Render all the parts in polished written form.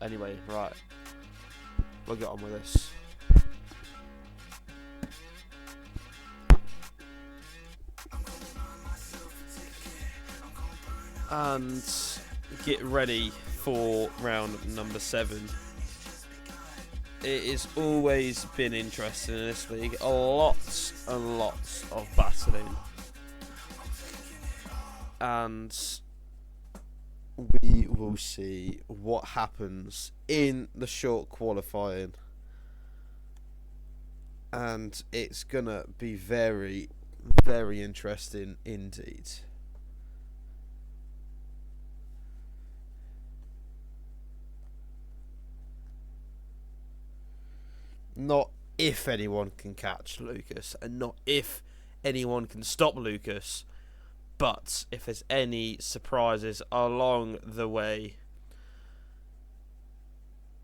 Anyway, right. We'll get on with this. And get ready for round number 7. It has always been interesting in this league. Lots and lots of battling. And we will see what happens in the short qualifying. And it's going to be very, very interesting indeed. Not if anyone can catch Lucas, and not if anyone can stop Lucas, but if there's any surprises along the way.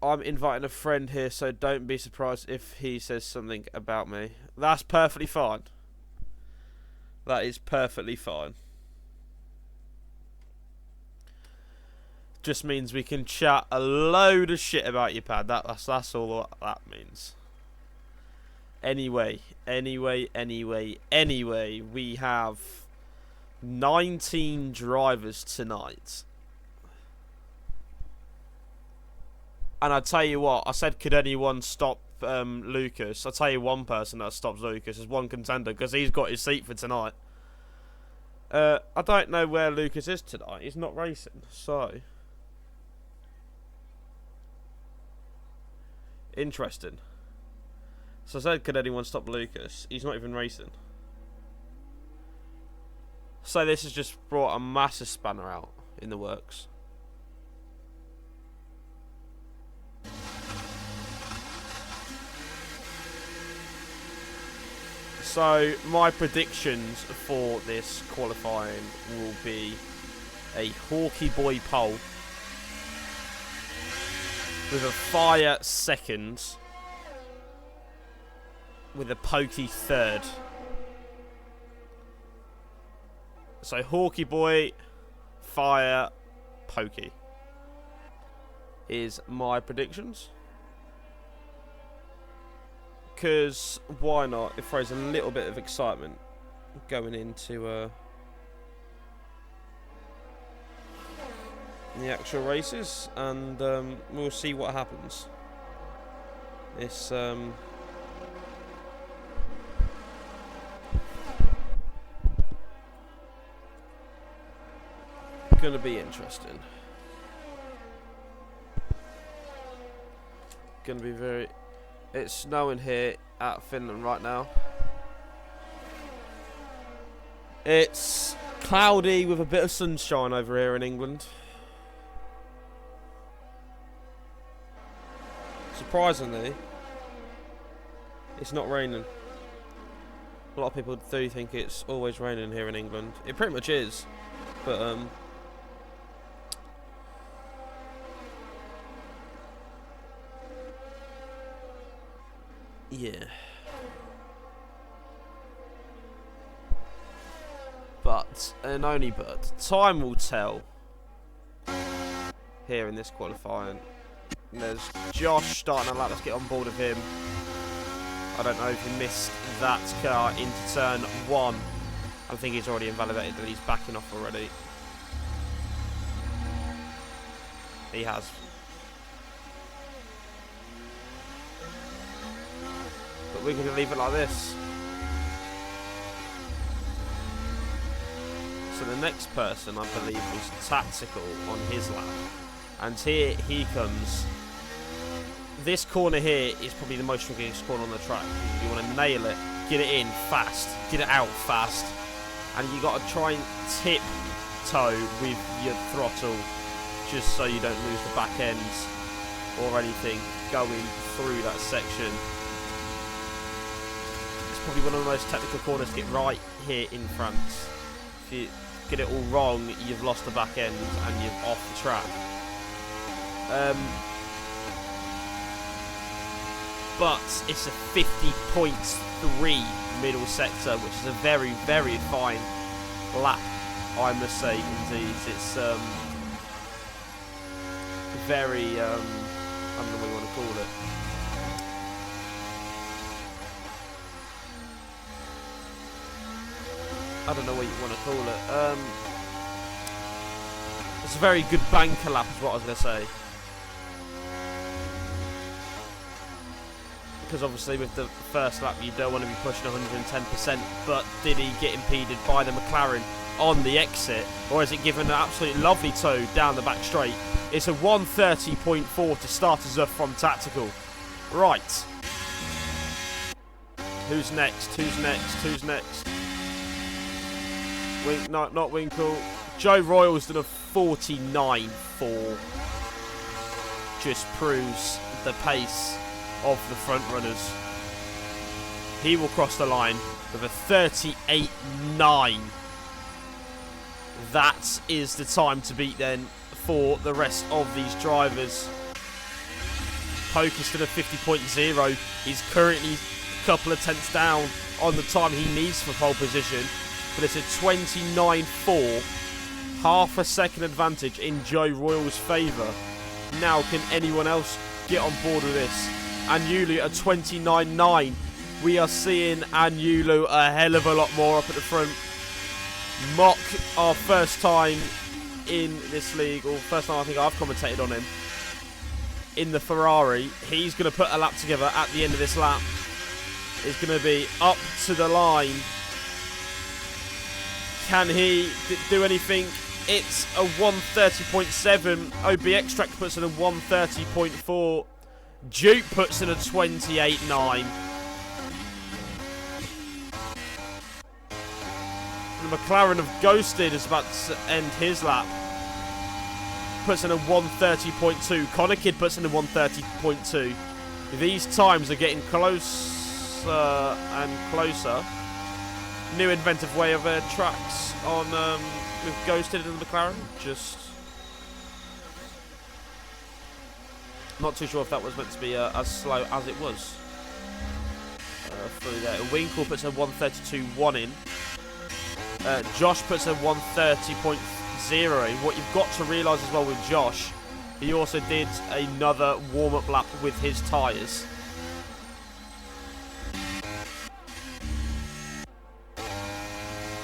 I'm inviting a friend here, so don't be surprised if he says something about me. That's perfectly fine. That is perfectly fine. Just means we can chat a load of shit about your pad. That's all that means. Anyway, we have 19 drivers tonight. And I tell you what, I said, could anyone stop Lucas? I'll tell you one person that stops Lucas is one contender, because he's got his seat for tonight. I don't know where Lucas is tonight. He's not racing, so... Interesting. So I said, could anyone stop Lucas? He's not even racing. So this has just brought a massive spanner out in the works. So my predictions for this qualifying will be a Hawkey Boy pole with a Fire second, with a Pokey third. So Hawkey Boy, Fire, Pokey is my predictions. Because why not? It throws a little bit of excitement going into the actual races, and we'll see what happens. It's going to be interesting. Going to be very... It's snowing here at Finland right now. It's cloudy with a bit of sunshine over here in England. Surprisingly, it's not raining. A lot of people do think it's always raining here in England. It pretty much is, but yeah. But, and only but, time will tell here in this qualifying. There's Josh starting a lap. Let's get on board with him. I don't know if he missed that car into turn 1. I think he's already invalidated and he's backing off already. He has. But we're going to leave it like this. So the next person, I believe, was Tactical on his lap. And here he comes. This corner here is probably the most trickiest corner on the track. You want to nail it, get it in fast, get it out fast. And you got to try and tiptoe with your throttle just so you don't lose the back ends or anything going through that section. It's probably one of the most technical corners to get right here in France. If you get it all wrong, you've lost the back end and you're off the track. But it's a 50.3 middle sector, which is a very, very fine lap, I must say. Indeed, it's very, I don't know what you want to call it. I don't know what you want to call it. It's a very good banker lap is what I was going to say. Because obviously with the first lap you don't want to be pushing 110%, but did he get impeded by the McLaren on the exit, or is it given an absolutely lovely toe down the back straight? It's a 1:30.4 to start us off from Tactical. Right. Who's next? Who's next? Who's next? Not Winkle. Joe Royal's done a 49.4. Just proves the pace of the front runners. He will cross the line with a 38.9. That is the time to beat then for the rest of these drivers. Poker's done a 50.0. He's currently a couple of tenths down on the time he needs for pole position, but it's a 29.4. Half a second advantage in Joe Royal's favour. Now can anyone else get on board with this? Anyulu at 29.9. We are seeing Anyulu a hell of a lot more up at the front. Mock, our first time in this league, or first time I think I've commentated on him, in the Ferrari. He's going to put a lap together at the end of this lap. It's going to be up to the line. Can he do anything? It's a 1:30.7. OBX Track puts in a 1:30.4. Duke puts in a 28.9. The McLaren of Ghosted is about to end his lap. Puts in a 1:30.2. Connor Kidd puts in a 1:30.2. These times are getting closer and closer. New inventive way of tracks on with Ghosted and the McLaren. Just not too sure if that was meant to be as slow as it was through there. Winkle puts a 1:32.1 in. Josh puts a 1:30.0. What you've got to realise as well with Josh, he also did another warm-up lap with his tyres.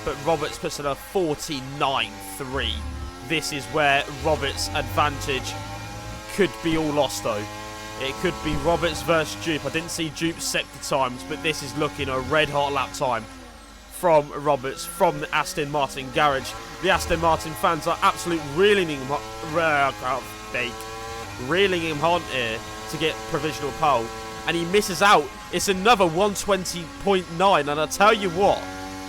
But Roberts puts in a 49.3. This is where Roberts' advantage could be all lost though. It could be Roberts versus Dupe. I didn't see Dupe's sector times, but this is looking a red hot lap time from Roberts, from the Aston Martin garage. The Aston Martin fans are absolutely reeling him on here to get provisional pole, and he misses out. It's another 1:20.9, and I tell you what,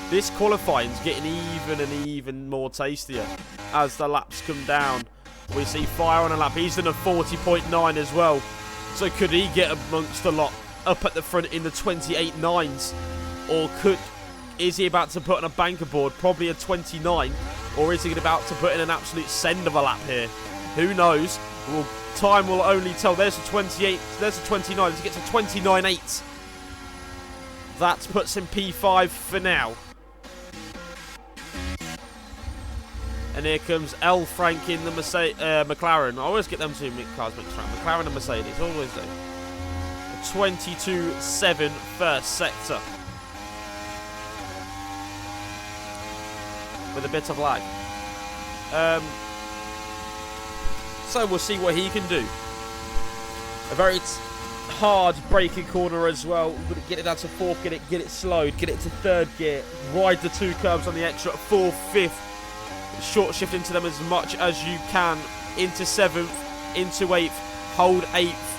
this qualifying is getting even and even more tastier as the laps come down. We see Fire on a lap. He's in a 40.9 as well. So could he get amongst a lot up at the front in the 28.9s? Or is he about to put on a banker board, probably a 29? Or is he about to put in an absolute send of a lap here? Who knows? Well, time will only tell. There's a 28, there's a 29. He gets a 29.8. That puts him P5 for now. And here comes L. Frank in the McLaren. I always get them two cars mixed around. McLaren and Mercedes, always do. A 22.7 first sector. With a bit of lag. So we'll see what he can do. A very hard braking corner as well. We're going to get it down to fourth, get it slowed, get it to third gear, ride the two curbs on the extra, fourth, fifth. Short shift into them as much as you can. Into seventh, into eighth, hold eighth,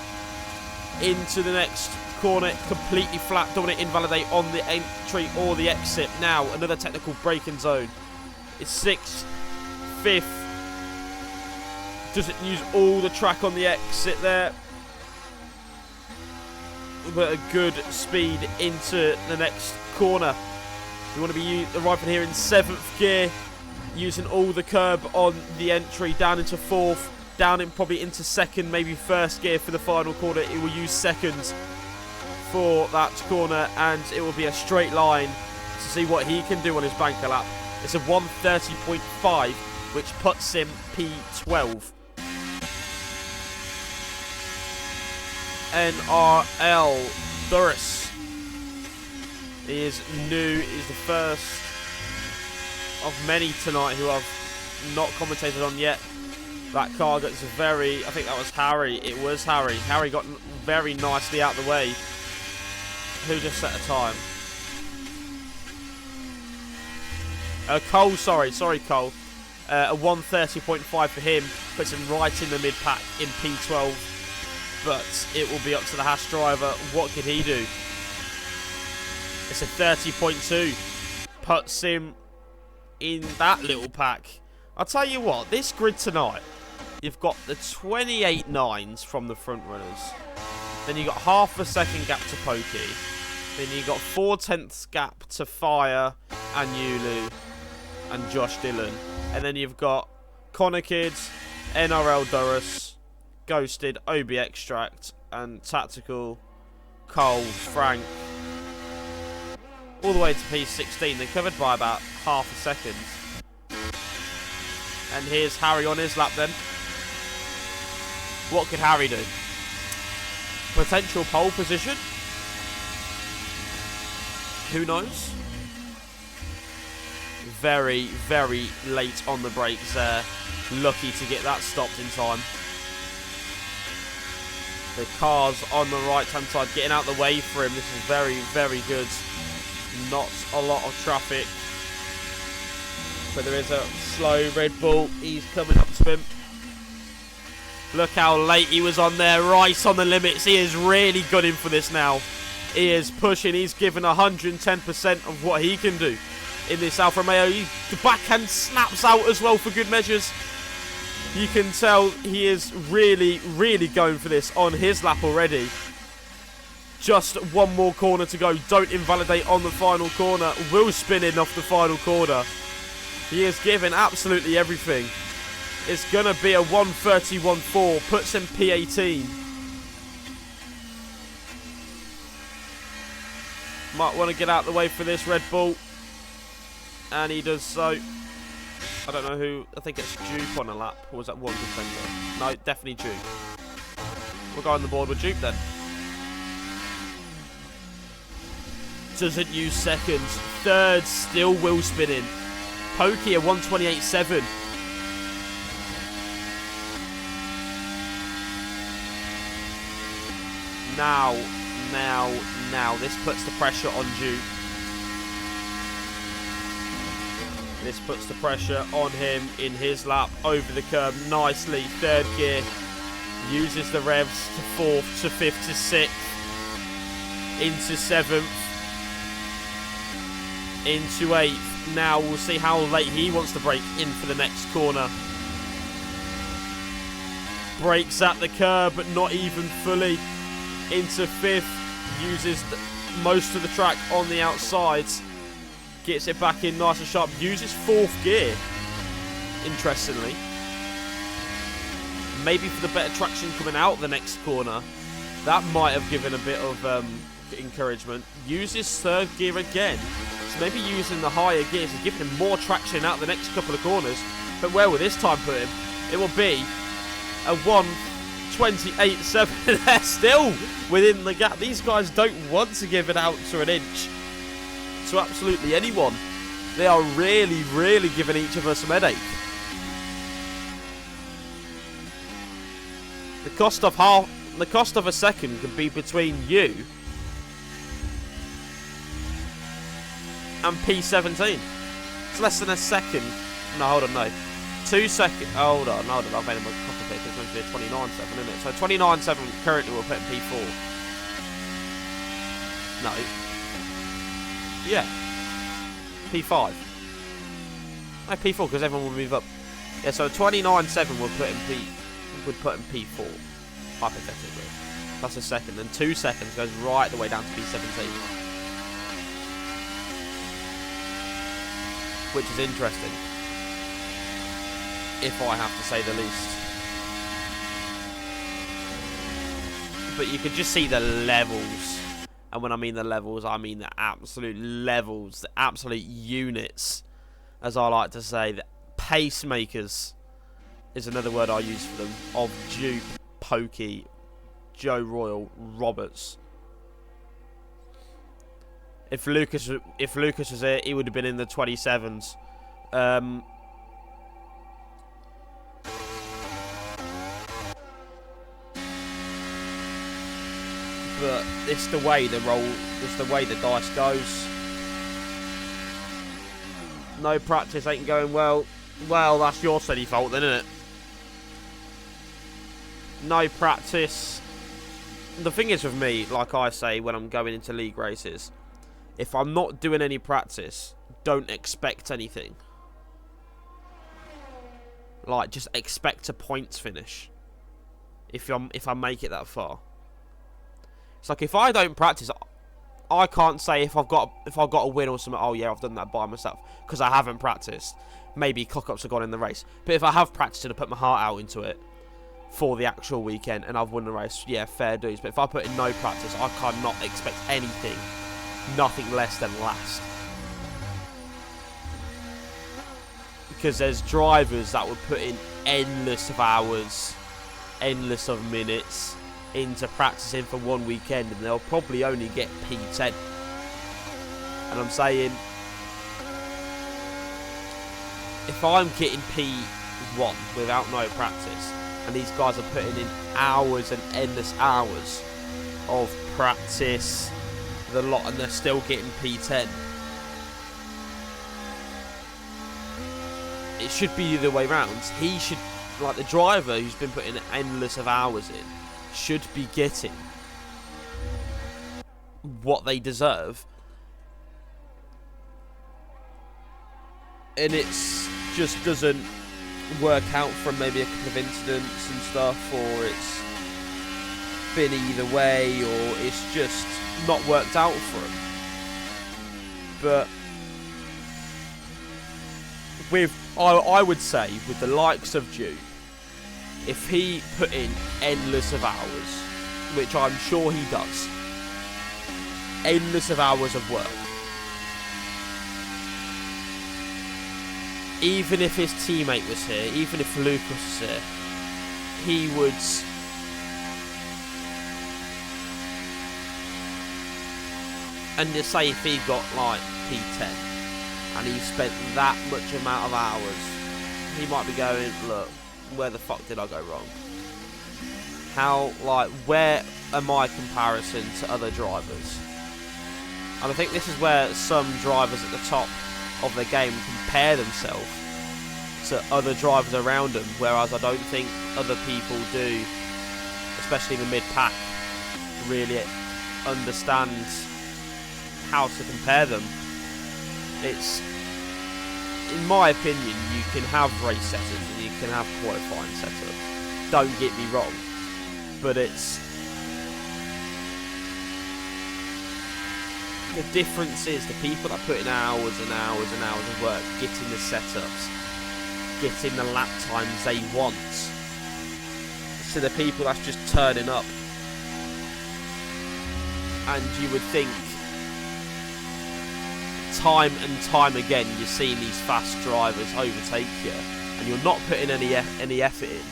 into the next corner, completely flat. Don't want to invalidate on the entry or the exit. Now, another technical braking zone. It's sixth, fifth. Doesn't use all the track on the exit there. But a good speed into the next corner. You want to be arriving here in seventh gear. Using all the curb on the entry, down into fourth, down in probably into second, maybe first gear for the final corner. It will use second for that corner, and it will be a straight line to see what he can do on his banker lap. It's a 1:30.5, which puts him P12. NRL Doris. He is new. He's the first of many tonight who I've not commentated on yet. That car gets I think that was Harry. It was Harry. Harry got very nicely out of the way. Who just set a time? Cole, sorry Cole. A 1:30.5 for him. Puts him right in the mid-pack in P12. But it will be up to the Haas driver. What could he do? It's a 30.2. Puts him in that little pack. I'll tell you what, this grid tonight, you've got the 28 nines from the front runners. Then you got half a second gap to Pokey. Then you got 4/10 gap to Fire and Yulu and Josh Dillon. And then you've got Connor Kids, NRL Doris, Ghosted, OB Extract, and Tactical, Cole, Frank. All the way to P16. They're covered by about half a second. And here's Harry on his lap then. What could Harry do? Potential pole position? Who knows? Very, very late on the brakes there. Lucky to get that stopped in time. The car's on the right-hand side, getting out the way for him. This is very, very good. Not a lot of traffic. But there is a slow Red Bull. He's coming up to him. Look how late he was on there. Right on the limits. He is really gunning for this now. He is pushing. He's given 110% of what he can do in this Alfa Romeo. The backhand snaps out as well for good measures. You can tell he is really, really going for this on his lap already. Just one more corner to go. Don't invalidate on the final corner. Will spin in off the final corner. He is giving absolutely everything. It's going to be a 1:31.4. Puts him P18. Might want to get out of the way for this Red Bull. And he does so. I don't know who. I think it's Duke on a lap. Or was that one defender? No, definitely Duke. We'll go on the board with Duke then. Doesn't use seconds. Third, still Will spinning. Pokey at 1:28.7. Now. This puts the pressure on Duke. This puts the pressure on him in his lap over the curb nicely. Third gear. Uses the revs to fourth, to fifth, to sixth. Into seventh. Into eighth. Now we'll see how late he wants to brake in for the next corner. Brakes at the curb, but not even fully. Into fifth. Uses most of the track on the outsides. Gets it back in nice and sharp. Uses fourth gear. Interestingly. Maybe for the better traction coming out the next corner. That might have given a bit of encouragement. Uses third gear again. So maybe using the higher gears is giving him more traction out the next couple of corners. But where will this time put him? It will be a 1:28.7. They're still within the gap. These guys don't want to give it out to an inch to absolutely anyone. They are really, really giving each of us some headache. The cost of a second can be between you and P17. It's less than a second. No, hold on, no. 2 seconds. Hold on. I've made a complicated. It's going to be a 29.7, isn't it? So 29.7 currently will put in P4. No. Yeah. P5. No, P4 because everyone will move up. Yeah, so 29.7 would put in P4, hypothetically. That's a second. Then 2 seconds goes right the way down to P17. Which is interesting, if I have to say the least. But you could just see the levels. And when I mean the levels, I mean the absolute levels, the absolute units, as I like to say. The pacemakers is another word I use for them, of Duke, Pokey, Joe Royal Roberts. If Lucas was here, he would have been in the 27s. But it's the way the dice goes. No practice ain't going well. Well, that's your silly fault then, isn't it? No practice. The thing is with me, like I say when I'm going into league races, if I'm not doing any practice, don't expect anything. Like, just expect a points finish. If I make it that far. It's like if I don't practice, I can't say if I've got a win or something. Oh yeah, I've done that by myself because I haven't practiced. Maybe cock-ups have gone in the race, but if I have practiced and I put my heart out into it for the actual weekend and I've won the race, yeah, fair dues. But if I put in no practice, I cannot expect anything, nothing less than last. Because there's drivers that would put in endless of hours, endless of minutes into practicing for one weekend, and they'll probably only get P10. And I'm saying, if I'm getting P1 without no practice, and these guys are putting in hours and endless hours of practice, the lot, and they're still getting P10, it should be the other way round. He should, like the driver who's been putting endless of hours in, should be getting what they deserve, and it's just doesn't work out from maybe a couple of incidents and stuff, or it's been either way, or it's just not worked out for him. But I would say with the likes of Jude, if he put in endless of hours, which I'm sure he does, endless of hours of work, even if his teammate was here, even if Lucas was here, he would and just say if he got like P10 and he spent that much amount of hours, he might be going, look, where the fuck did I go wrong? How, like, where are my comparison to other drivers? And I think this is where some drivers at the top of the game compare themselves to other drivers around them, whereas I don't think other people do, especially in the mid-pack, really understand how to compare them. It's, in my opinion, you can have race setters and you can have qualifying setups. Don't get me wrong, but it's the difference is the people that put in hours and hours and hours of work, getting the setups, getting the lap times they want, to the people that's just turning up. And you would think, time and time again, you're seeing these fast drivers overtake you, and you're not putting any effort in.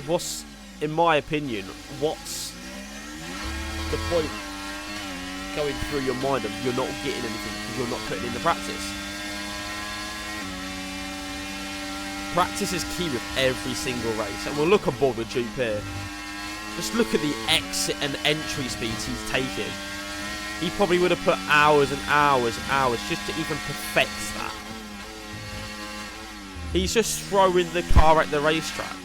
What's, in my opinion, what's the point going through your mind of you're not getting anything because you're not putting in the practice? Practice is key with every single race, and we'll look aboard the Duke here. Just look at the exit and entry speeds he's taking. He probably would have put hours and hours and hours just to even perfect that. He's just throwing the car at the racetrack.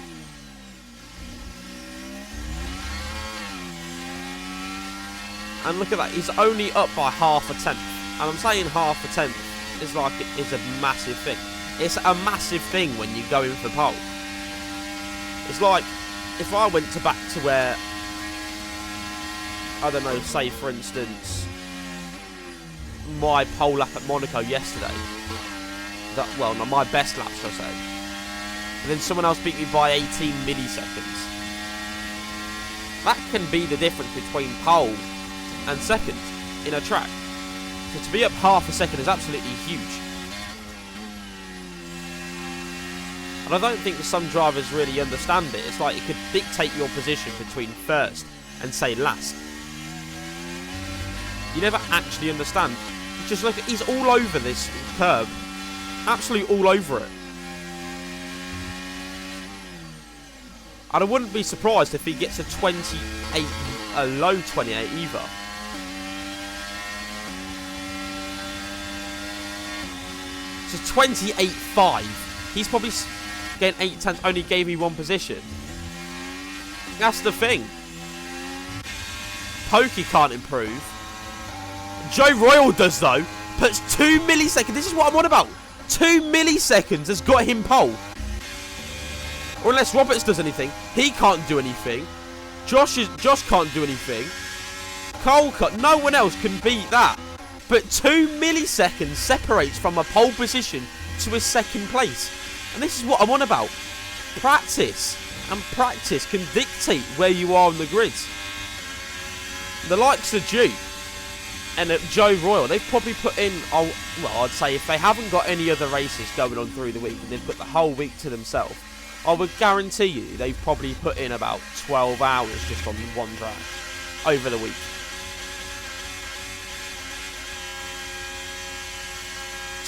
And look at that, he's only up by half a tenth. And I'm saying half a tenth is like, it is a massive thing. It's a massive thing when you go in for pole. It's like, if I went back to where, I don't know, say for instance, my pole lap at Monaco yesterday. Well, not my best lap, shall I say. And then someone else beat me by 18 milliseconds. That can be the difference between pole and second in a track. So to be up half a second is absolutely huge. And I don't think some drivers really understand it. It's like it could dictate your position between first and, say, last. You never actually understand. Just look, he's all over this curb. Absolutely all over it. And I wouldn't be surprised if he gets a 28, a low 28 either. So 28.5. He's probably getting 8 tenths, only gave me one position. That's the thing. Pokey can't improve. Joe Royal does though. Puts 2 milliseconds. This is what I'm on about. 2 milliseconds has got him pole. Or unless Roberts does anything, he can't do anything. Josh can't do anything. Cole can't. No one else can beat that. But 2 milliseconds separates from a pole position to a second place. And this is what I'm on about. Practice. And practice can dictate where you are on the grid. The likes of Duke and Joe Royal, they've probably put in, well, I'd say if they haven't got any other races going on through the week and they've put the whole week to themselves, I would guarantee you they've probably put in about 12 hours just on one track over the week.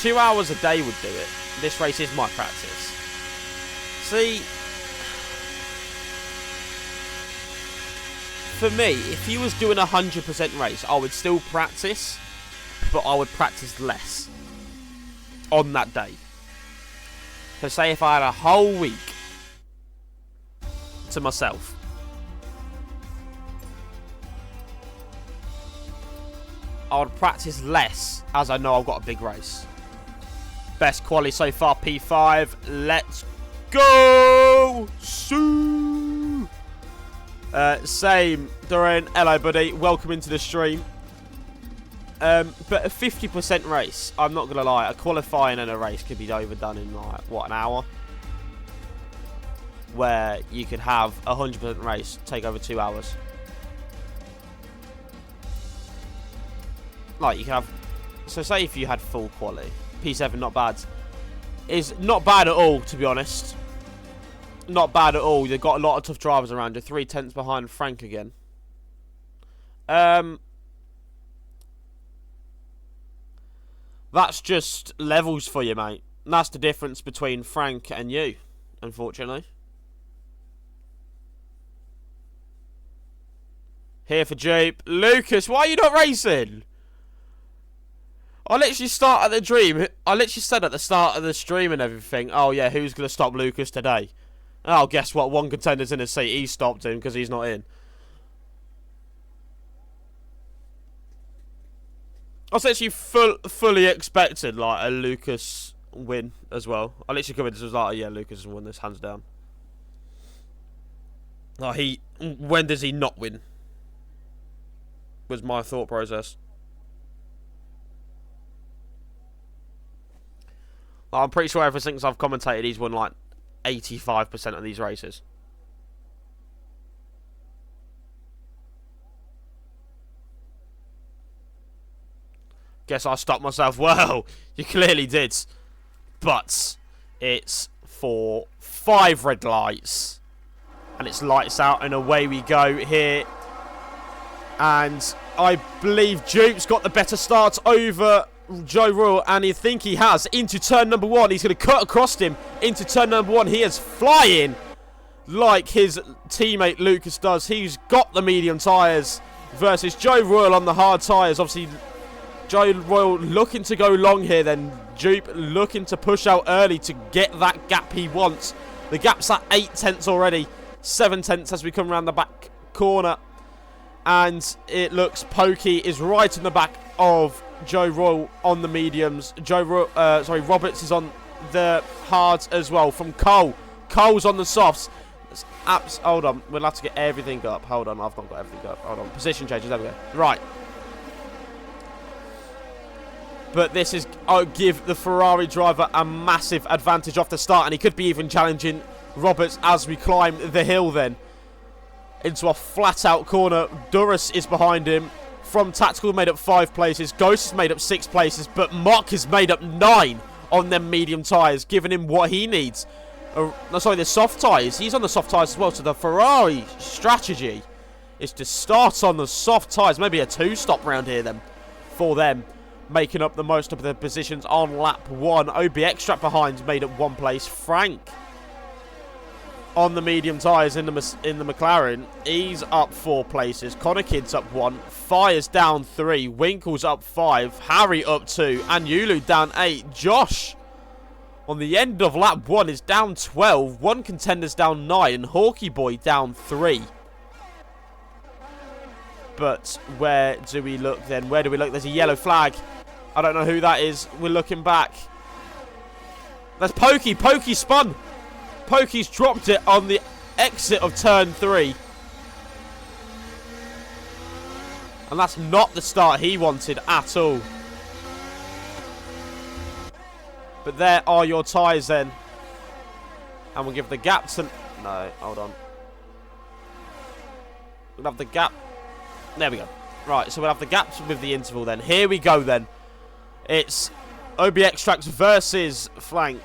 Two hours a day would do it. This race is my practice. See, for me, if you was doing a 100% race, I would still practice, but I would practice less on that day. So say if I had a whole week to myself, I would practice less as I know I've got a big race. Best quali so far, P5. Let's go! Sue! Same, Doreen. Hello, buddy. Welcome into the stream. But a 50% race, I'm not going to lie, a qualifying and a race could be overdone in, like, what, an hour? Where you could have a 100% race take over 2 hours. Like, you could have... So, say if you had full quali. P7, not bad. Is not bad at all, to be honest. Not bad at all. You've got a lot of tough drivers around you. 3 tenths behind Frank again. That's just levels for you, mate. And that's the difference between Frank and you, unfortunately. Here for Jeep. Lucas, why are you not racing? I literally started the dream. I literally said at the start of the stream and everything, oh yeah, who's going to stop Lucas today? Oh, guess what? One contender's in his seat. He stopped him because he's not in. I was actually fully expected like a Lucas win as well. I literally come in and was like, oh, yeah, Lucas has won this hands down. Like when does he not win? Was my thought process. I'm pretty sure ever since I've commentated, he's won like 85% of these races. Guess I stopped myself. Well, you clearly did. But it's for 5 red lights. And it's lights out and away we go here. And I believe Duke's got the better start over Joe Royal, and I think he has, into turn number 1. He's going to cut across him into turn number 1. He is flying like his teammate Lucas does. He's got the medium tyres versus Joe Royal on the hard tyres. Obviously, Joe Royal looking to go long here, then Dupe looking to push out early to get that gap he wants. The gap's at 8 tenths already, 7 tenths as we come around the back corner. And it looks Pokey is right in the back of Joe Royal on the mediums. Roberts is on the hards as well from Cole. Cole's on the softs. Hold on, we'll have to get everything up. Hold on, I've not got everything up. Hold on, position changes, there we go. Right. But this is give the Ferrari driver a massive advantage off the start, and he could be even challenging Roberts as we climb the hill then into a flat out corner. Duras is behind him. From Tactical made up 5 places. Ghost has made up 6 places. But Mock has made up 9 on them medium tyres, giving him what he needs. No, sorry, the soft tyres. He's on the soft tyres as well. So the Ferrari strategy is to start on the soft tyres. Maybe a 2-stop round here then for them. Making up the most of the positions on lap 1. OB Extract behind, made up 1 place. Frank on the medium tyres in the McLaren. He's up 4 places. Connor Kidd's up 1. Fire's down 3. Winkle's up 5. Harry up 2. And Yulu down 8. Josh on the end of lap 1 is down 12. 1 contender's down 9. And Hawkey Boy down 3. But where do we look then? Where do we look? There's a yellow flag. I don't know who that is. We're looking back. That's Pokey. Pokey spun. Pokey's dropped it on the exit of turn 3. And that's not the start he wanted at all. But there are your tyres then. And we'll give the gap to... No, hold on. We'll have the gap... There we go. Right, so we'll have the gaps with the interval then. Here we go then. It's OB Extracts versus Frank.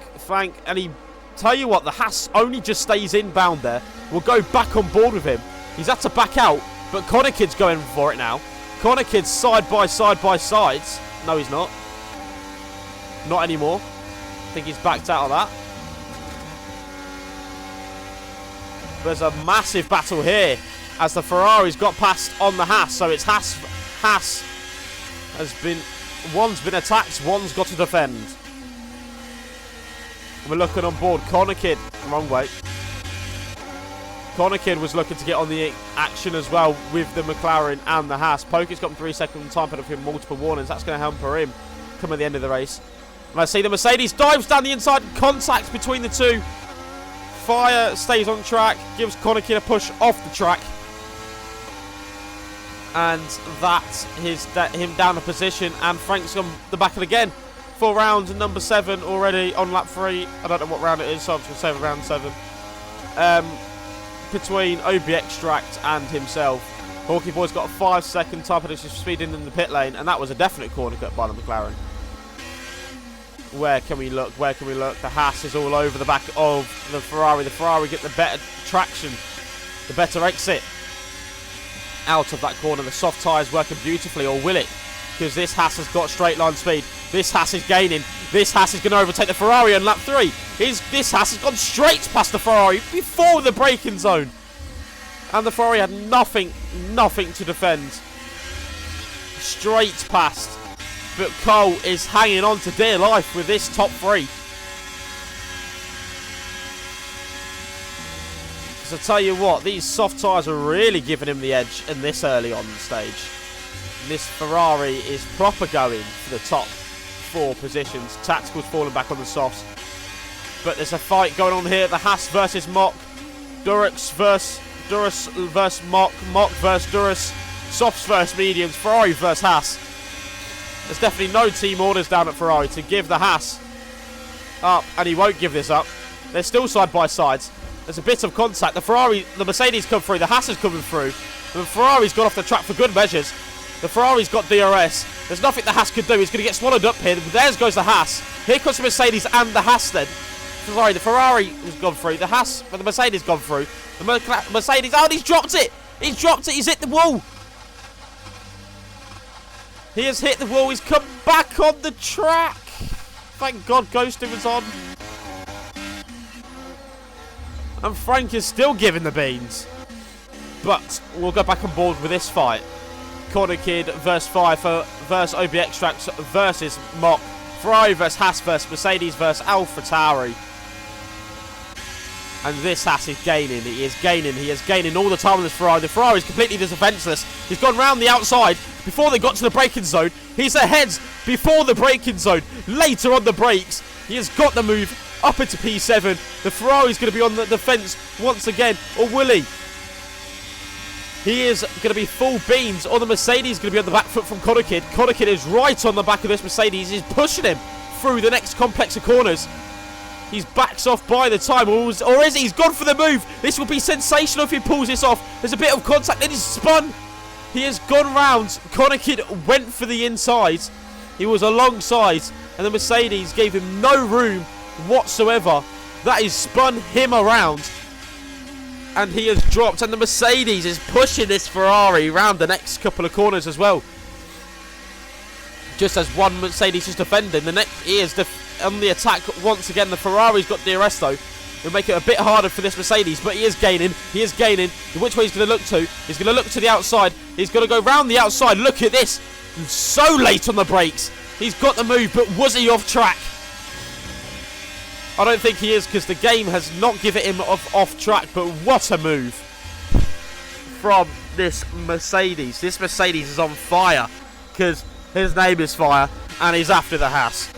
And he... Tell you what, the Haas only just stays inbound there. We'll go back on board with him. He's had to back out, but Connor Kidd's going for it now. Connor Kidd's side by sides. No, he's not. Not anymore. I think he's backed out of that. There's a massive battle here as the Ferrari's got past on the Haas. So it's Haas has been... One's been attacked, one's got to defend. We're looking on board. Connor Kidd, wrong way. Connor Kidd was looking to get on the action as well with the McLaren and the Haas. Pokey's got 3-second time penalty for multiple warnings. That's going to hamper him coming at the end of the race. And I see the Mercedes dives down the inside. Contact between the two. Fire stays on track. Gives Connor Kidd a push off the track. And that's him down a position. And Frank's on the back of again. For round number 7 already on lap 3. I don't know what round it is, so I'm just going to say round 7. Between OB Extract and himself. Hawkey Boy's got a 5-second time penalty for speeding in the pit lane, and that was a definite corner cut by the McLaren. Where can we look? Where can we look? The Haas is all over the back of the Ferrari. The Ferrari get the better traction, the better exit out of that corner. The soft tyres working beautifully, or will it? Because this Haas has got straight line speed. This Haas is gaining. This Haas is going to overtake the Ferrari on lap 3. This Haas has gone straight past the Ferrari before the braking zone. And the Ferrari had nothing to defend. Straight past. But Cole is hanging on to dear life with this top 3. So I tell you what, these soft tyres are really giving him the edge in this early on stage. This Ferrari is proper going for the top 4 positions. Tactical's falling back on the softs. But there's a fight going on here. The Haas versus Mock. Durux versus Mock. Mock versus Durus. Softs versus mediums. Ferrari versus Haas. There's definitely no team orders down at Ferrari to give the Haas up. And he won't give this up. They're still side by sides. There's a bit of contact. The Mercedes come through. The Haas is coming through. The Ferrari's got off the track for good measures. The Ferrari's got DRS. There's nothing the Haas could do. He's going to get swallowed up here. There goes the Haas. Here comes the Mercedes and the Haas then. Sorry, the Ferrari has gone through. The Haas, but the Mercedes gone through. The Mercedes, oh, he's dropped it. He's dropped it. He's hit the wall. He has hit the wall. He's come back on the track. Thank God Ghosty was on. And Frank is still giving the beans. But we'll go back on board with this fight. Connor Kidd versus Pfeiffer versus OB Extracts versus Mock. Ferrari versus Haas versus Mercedes versus AlphaTauri. And this Haas is gaining. He is gaining. He is gaining all the time on this Ferrari. The Ferrari is completely defenseless. He's gone round the outside before they got to the braking zone. He's ahead before the braking zone. Later on the brakes, he has got the move up into P7. The Ferrari's going to be on the defence once again. Or will he? He is going to be full beans. Or the Mercedes is going to be on the back foot from Connor Kidd. Connor Kidd is right on the back of this Mercedes. He's pushing him through the next complex of corners. He's backs off by the time. Or is he? He's gone for the move. This will be sensational if he pulls this off. There's a bit of contact. Then he's spun. He has gone round. Connor Kidd went for the inside. He was alongside. And the Mercedes gave him no room whatsoever. That has spun him around. And he has dropped. And the Mercedes is pushing this Ferrari around the next couple of corners as well. Just as one Mercedes is defending, the next he is on the attack once again. The Ferrari's got DRS though. It'll make it a bit harder for this Mercedes, but he is gaining. He is gaining. Which way he's going to look to? He's going to look to the outside. He's going to go round the outside. Look at this. So late on the brakes. He's got the move, but was he off track? I don't think he is, because the game has not given him off track, but what a move from this Mercedes. This Mercedes is on fire, because his name is Fire, and he's after the Haas.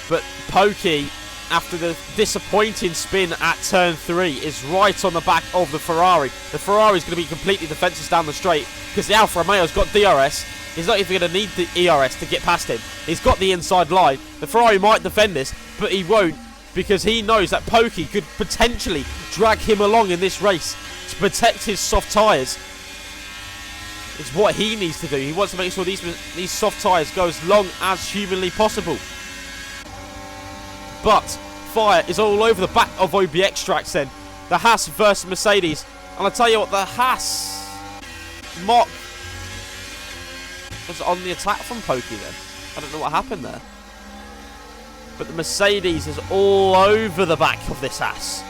But Pokey, after the disappointing spin at turn 3, is right on the back of the Ferrari. The Ferrari is going to be completely defenseless down the straight, because the Alfa Romeo's got DRS. He's not even going to need the ERS to get past him. He's got the inside line. The Ferrari might defend this, but he won't, because he knows that Pokey could potentially drag him along in this race to protect his soft tyres. It's what he needs to do. He wants to make sure these soft tyres go as long as humanly possible. But Fire is all over the back of OBX tracks then. The Haas versus Mercedes. And I'll tell you what, the Haas mock was on the attack from Pokey then. I don't know what happened there. But the Mercedes is all over the back of this Haas.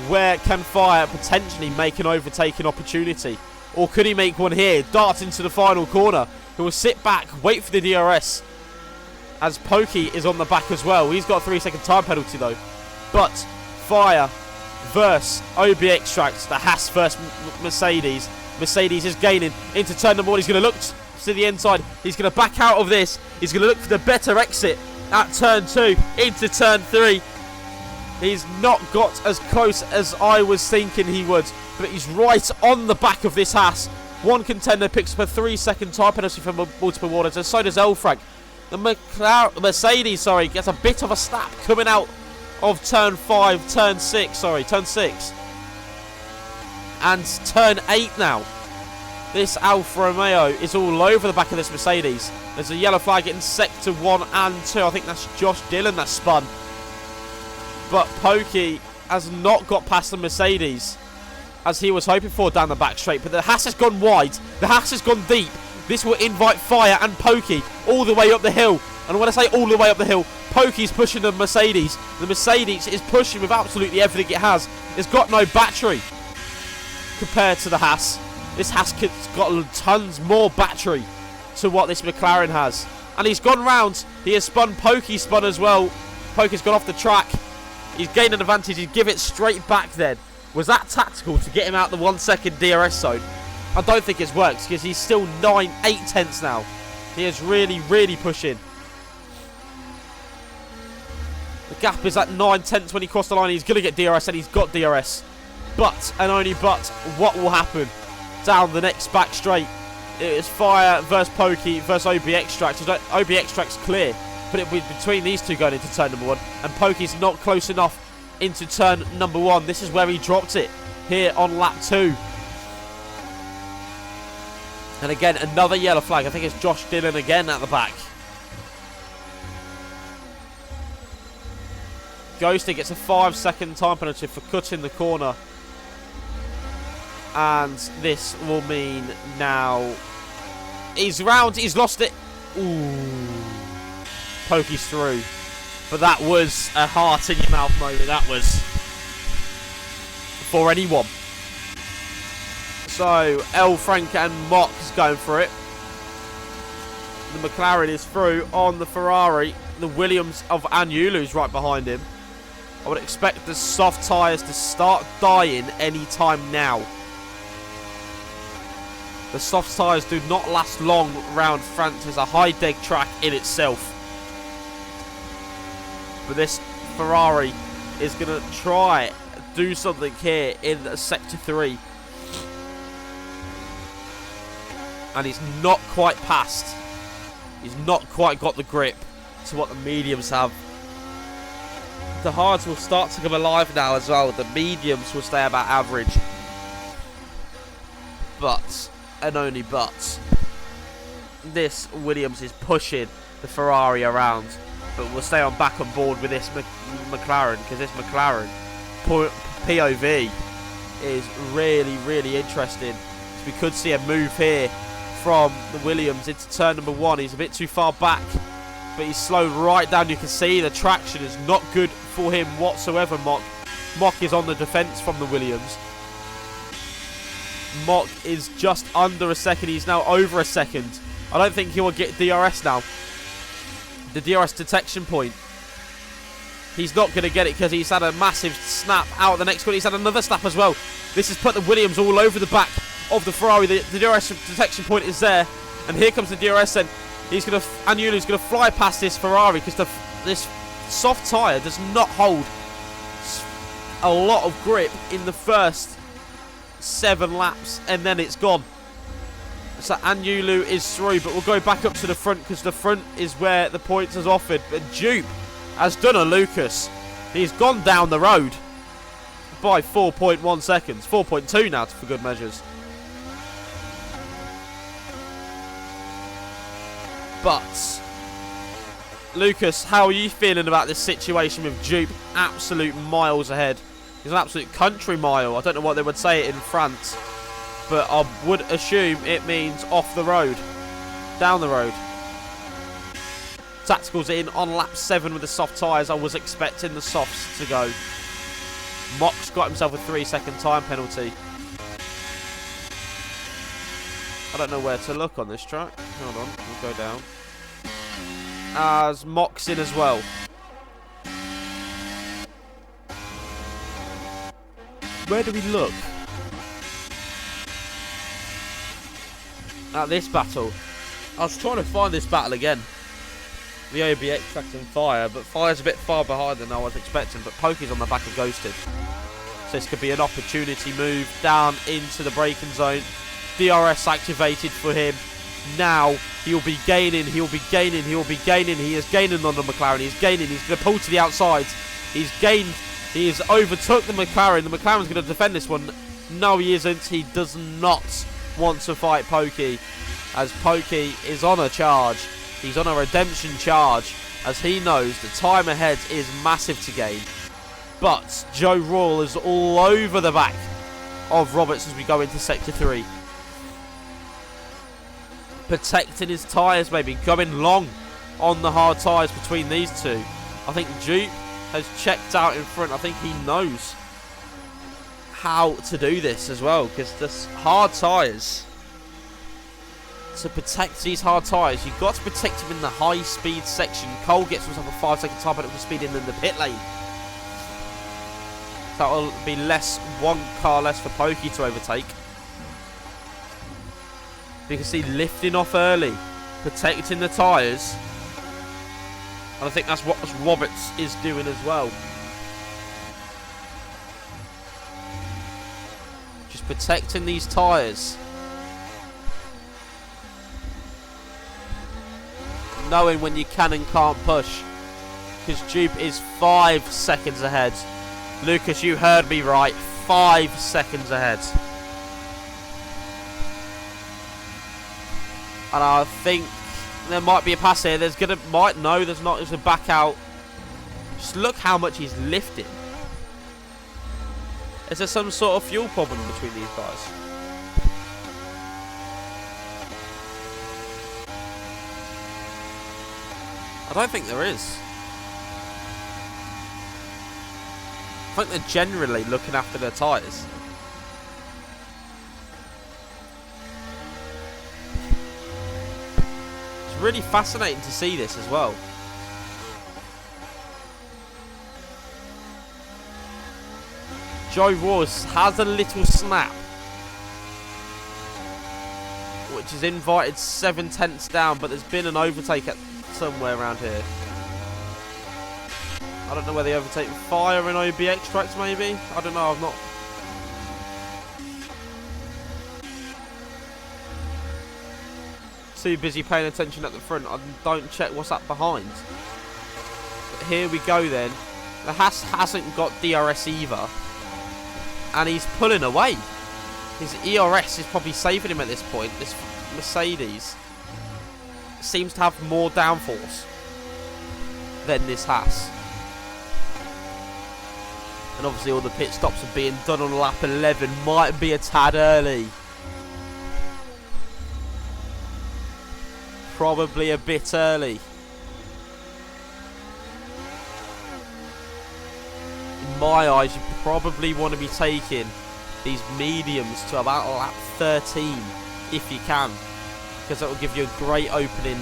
Where can Fire potentially make an overtaking opportunity? Or could he make one here? Dart into the final corner. He will sit back, wait for the DRS. As Pokey is on the back as well. He's got a 3-second time penalty though. But Fire versus OBX tracks. The Haas versus Mercedes. Mercedes is gaining into turn number 1. He's going to look to the inside. He's going to back out of this. He's going to look for the better exit at turn 2 into turn 3. He's not got as close as I was thinking he would. But he's right on the back of this Haas. One contender picks up a 3-second time penalty from multiple warnings, and so does Elfrag. The Mercedes, gets a bit of a snap coming out of turn 6. And turn 8 now. This Alfa Romeo is all over the back of this Mercedes. There's a yellow flag in sector 1 and 2. I think that's Josh Dillon that spun. But Pokey has not got past the Mercedes as he was hoping for down the back straight. But the Haas has gone wide. The Haas has gone deep. This will invite Fire and Pokey all the way up the hill. And when I say all the way up the hill, Pokey's pushing the Mercedes. The Mercedes is pushing with absolutely everything it has. It's got no battery compared to the Haas. This Haas has got tons more battery to what this McLaren has. And he's gone round. He has spun. Pokey spun as well. Pokey's gone off the track. He's gained an advantage. He'd give it straight back then. Was that tactical to get him out the 1-second DRS zone? I don't think it's worked, because he's still 8 tenths now. He is really, really pushing. The gap is at 9 tenths when he crossed the line. He's going to get DRS, and he's got DRS. But, and only but, what will happen down the next back straight? It is Fire versus Pokey versus OBX tracks. OBX tracks clear, but it will be between these two going into turn number 1. And Pokey's not close enough into turn number 1. This is where he dropped it, here on lap 2. And again, another yellow flag. I think it's Josh Dillon again at the back. Ghosting gets a 5-second time penalty for cutting the corner. And this will mean now he's round. He's lost it. Ooh. Pokey's through. But that was a heart in your mouth moment. That was for anyone. So, L. Frank and Mock is going for it. The McLaren is through on the Ferrari. The Williams of Anulu is right behind him. I would expect the soft tyres to start dying any time now. The soft tyres do not last long round France. It's a high-deg track in itself. But this Ferrari is going to try do something here in Sector 3. And he's not quite passed. He's not quite got the grip to what the mediums have. The hards will start to come alive now as well. The mediums will stay about average. But, and only but, this Williams is pushing the Ferrari around. but we'll stay back on board with this McLaren, because this McLaren POV is really, really interesting. So we could see a move here from the Williams into turn number 1. He's a bit too far back, but he's slowed right down. You can see the traction is not good for him whatsoever. Mock is on the defence from the Williams. Mock is just under a second. He's now over a second. I don't think he will get DRS now. The DRS detection point. He's not going to get it because he's had a massive snap out of the next corner. He's had another snap as well. This has put the Williams all over the back of the Ferrari. The DRS detection point is there. And here comes the DRS then. Angiulu's going to fly past this Ferrari because this soft tyre does not hold a lot of grip in the first 7 laps, and then it's gone. So Angiulu is through, but we'll go back up to the front because the front is where the points is offered. But Jupe has done a Lucas. He's gone down the road by 4.1 seconds. 4.2 now for good measures. But Lucas, how are you feeling about this situation with Jupe absolute miles ahead? He's an absolute country mile. I don't know what they would say it in France, but I would assume it means off the road, down the road. Tacticals in on lap 7 with the soft tyres. I was expecting the softs to go. Mock's got himself a 3-second time penalty. I don't know where to look on this track. Hold on, we'll go down. As Mock's in as well. Where do we look? At this battle. I was trying to find this battle again. The OBX tracking Fire, but Fire's a bit far behind than I was expecting, but Pokey's on the back of Ghosted. So this could be an opportunity move down into the braking zone. DRS activated for him. Now he'll be gaining, he'll be gaining, he'll be gaining. He is gaining on the McLaren, he's gaining, he's going to pull to the outside. He's gained, he has overtook the McLaren. The McLaren's going to defend this one. No, he isn't. He does not want to fight Pokey, as Pokey is on a charge. He's on a redemption charge, as he knows the time ahead is massive to gain. But Joe Royal is all over the back of Roberts as we go into Sector 3. Protecting his tyres, maybe going long on the hard tyres between these two. I think Jupe has checked out in front. I think he knows how to do this as well, because the hard tyres, to protect these hard tyres, you've got to protect them in the high speed section. Cole gets himself a 5-second time penalty for speeding in the pit lane. That will be one car less for Pokey to overtake. You can see lifting off early, protecting the tyres. And I think that's what Roberts is doing as well. Just protecting these tyres. Knowing when you can and can't push. Because Jupe is 5 seconds ahead. Lucas, you heard me right. 5 seconds ahead. And I think there might be a pass here. There's there's not. There's a back out. Just look how much he's lifting. Is there some sort of fuel problem between these guys? I don't think there is. I think they're generally looking after their tyres. It's really fascinating to see this as well. Joe Ross has a little snap, which has invited 7/10 down, but there's been an overtake at somewhere around here. I don't know where they overtake Fire and OBX tracks, maybe? I don't know, I've not... too busy paying attention at the front. I don't check what's up behind. But here we go then. The Haas hasn't got DRS either. And he's pulling away. His ERS is probably saving him at this point. This Mercedes seems to have more downforce than this Haas. And obviously all the pit stops are being done on lap 11. Might be a tad early. Probably a bit early. In my eyes, you probably want to be taking these mediums to about lap 13 if you can, because that will give you a great opening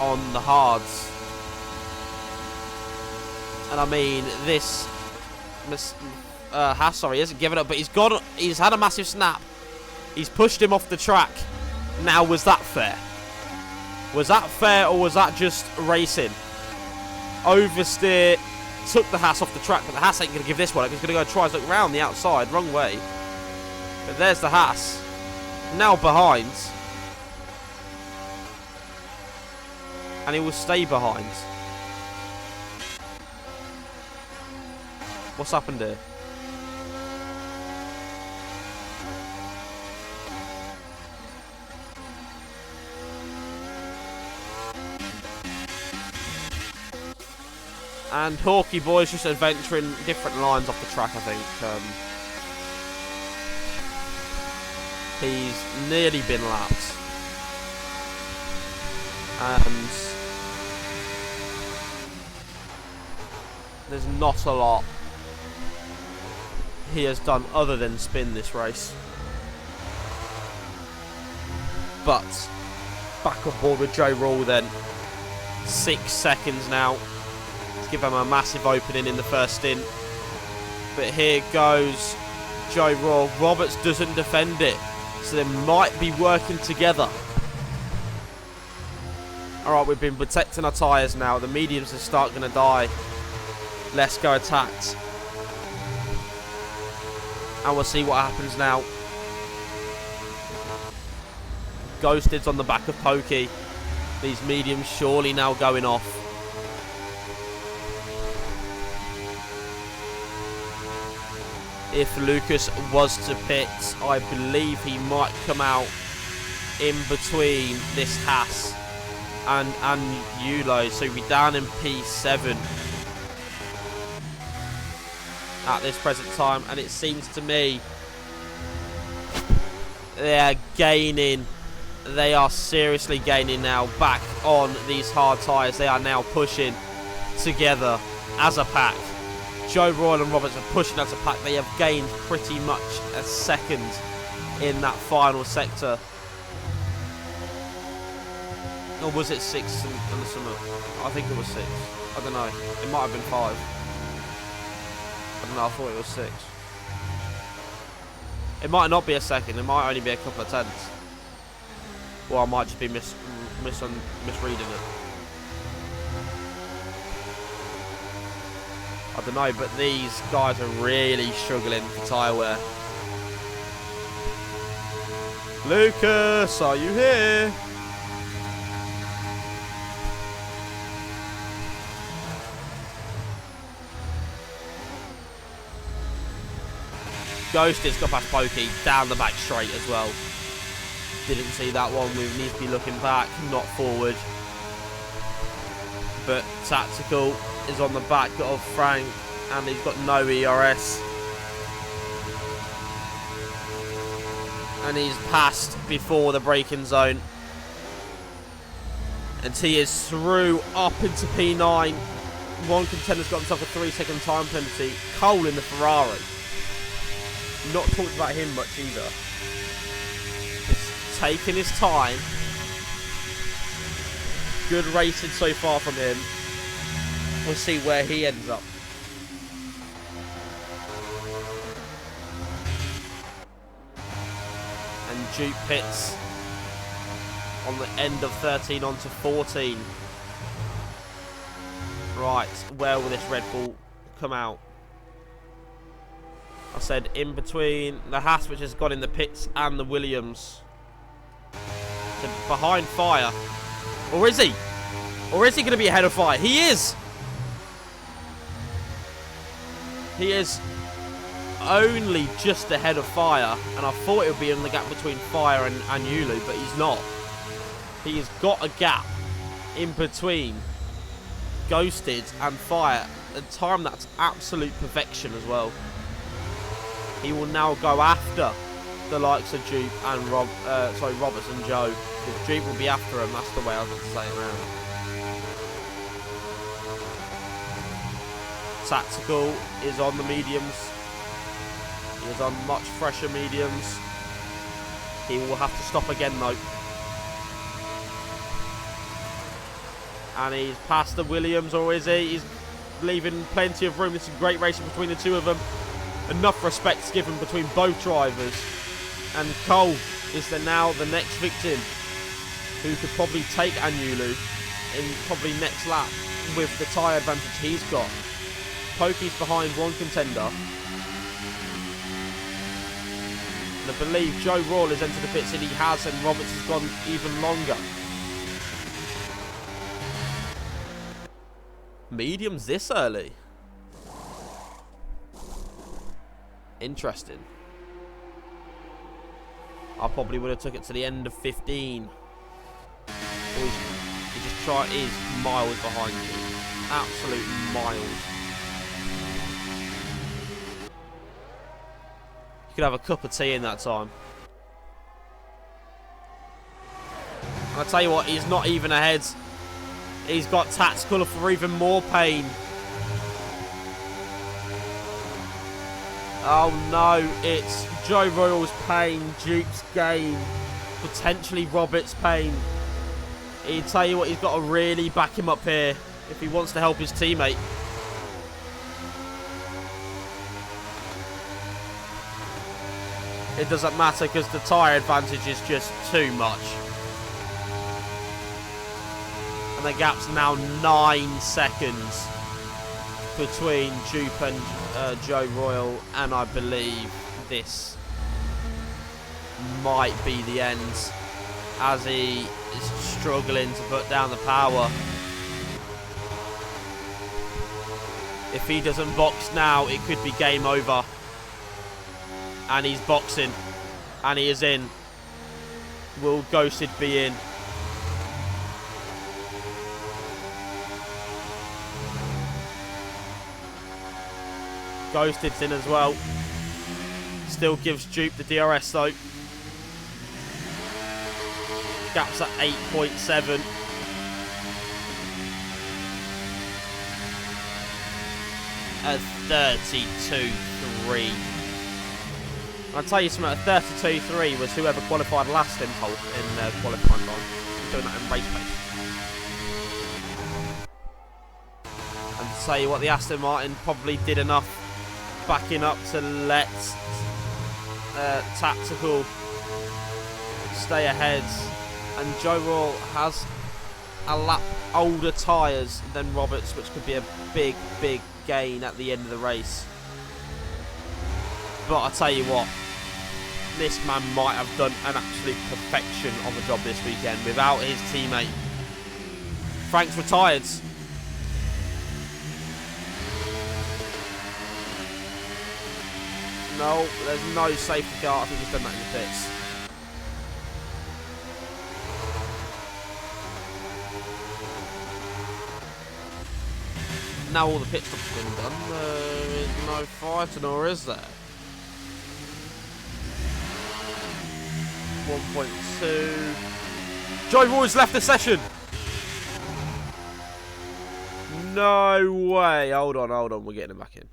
on the hards. And I mean, this Haas, sorry, he hasn't given up, but he's had a massive snap. He's pushed him off the track. Now, was that fair? Was that fair, or was that just racing? Oversteer, took the Haas off the track, but the Haas ain't going to give this one up. He's going to go try and look round the outside, wrong way. But there's the Haas, now behind. And he will stay behind. What's happened here? And Hawkey Boy's just adventuring different lines off the track, I think. He's nearly been lapped. And there's not a lot he has done other than spin this race. But back on board with Joe Rall then. 6 seconds now. Let's give him a massive opening in the first stint. But here goes Joe Rall. Roberts doesn't defend it, so they might be working together. Alright, we've been protecting our tyres now. The mediums are start going to die. Let's go attacked. And we'll see what happens now. Ghosted's on the back of Pokey. These mediums surely now going off. If Lucas was to pit, I believe he might come out in between this Haas and Yulo, so he'll be down in P7 at this present time. And it seems to me they are gaining. They are seriously gaining now back on these hard tyres. They are now pushing together as a pack. Joe Royal and Roberts are pushing as a pack. They have gained pretty much a second in that final sector. Or was it 6 in the summer? I think it was 6. I don't know. It might have been 5. I don't know. I thought it was 6. It might not be a second. It might only be a couple of tenths. Or I might just be misreading it. I don't know, but these guys are really struggling for tyre wear. Lucas, are you here? Ghosted's got past Pokey down the back straight as well. Didn't see that one. We need to be looking back, not forward. But Tactical is on the back of Frank, and he's got no ERS. And he's passed before the braking zone. And he is through up into P9. One contender's got himself a 3-second time penalty. Cole in the Ferrari. Not talked about him much either. Just taking his time. Good racing so far from him. We'll see where he ends up. And Duke pits on the end of 13 onto 14. Right, where will this Red Bull come out? I said in between the Haas, which has gone in the pits, and the Williams. So behind Fire. Or is he? Or is he going to be ahead of Fire? He is! He is only just ahead of Fire. And I thought it would be in the gap between Fire and Yulu, but he's not. He's got a gap in between Ghosted and Fire and time that's absolute perfection as well. He will now go after the likes of Dupe and Roberts and Joe. Because Dupe will be after him. That's the way I was going to say it around. Tactical is on the mediums. He is on much fresher mediums. He will have to stop again though. And he's past the Williams, or is he? He's leaving plenty of room. This is great racing between the two of them. Enough respect's given between both drivers. And Cole is now the next victim who could probably take Anulu in probably next lap with the tyre advantage he's got. Pokey's behind one contender. And I believe Joe Royal has entered the pits, and he has, and Roberts has gone even longer. Mediums this early. Interesting. I probably would have took it to the end of 15. He just is miles behind you. Absolute miles. You could have a cup of tea in that time. And I tell you what, he's not even ahead. He's got Tactical for even more pain. Oh no, it's Joe Royal's pain, Duke's gain, potentially Roberts' pain. He'd tell you what, he's got to really back him up here if he wants to help his teammate. It doesn't matter because the tyre advantage is just too much. And the gap's now 9 seconds between Dupe and Joe Royal, and I believe this might be the end as he is struggling to put down the power. If he doesn't box now, it could be game over. And he's boxing, and he is in. Will Ghosted be in? Ghosted's in as well. Still gives Dupe the DRS though. Gap's at 8.7. At 32.3. I'll tell you something, at 32.3 was whoever qualified last in qualifying time. He's doing that in race pace. And to tell you what, the Aston Martin probably did enough backing up to let Tactical stay ahead. And Joe Royal has a lap older tyres than Roberts, which could be a big, big gain at the end of the race. But I tell you what, this man might have done an absolute perfection of a job this weekend without his teammate. Frank's retired. No, there's no safety car. I think he's done that in the pits. Now all the pit stops have been done. There is no fighting, or is there? 1.2. Joe Roy's left the session. No way. Hold on. We're getting him back in.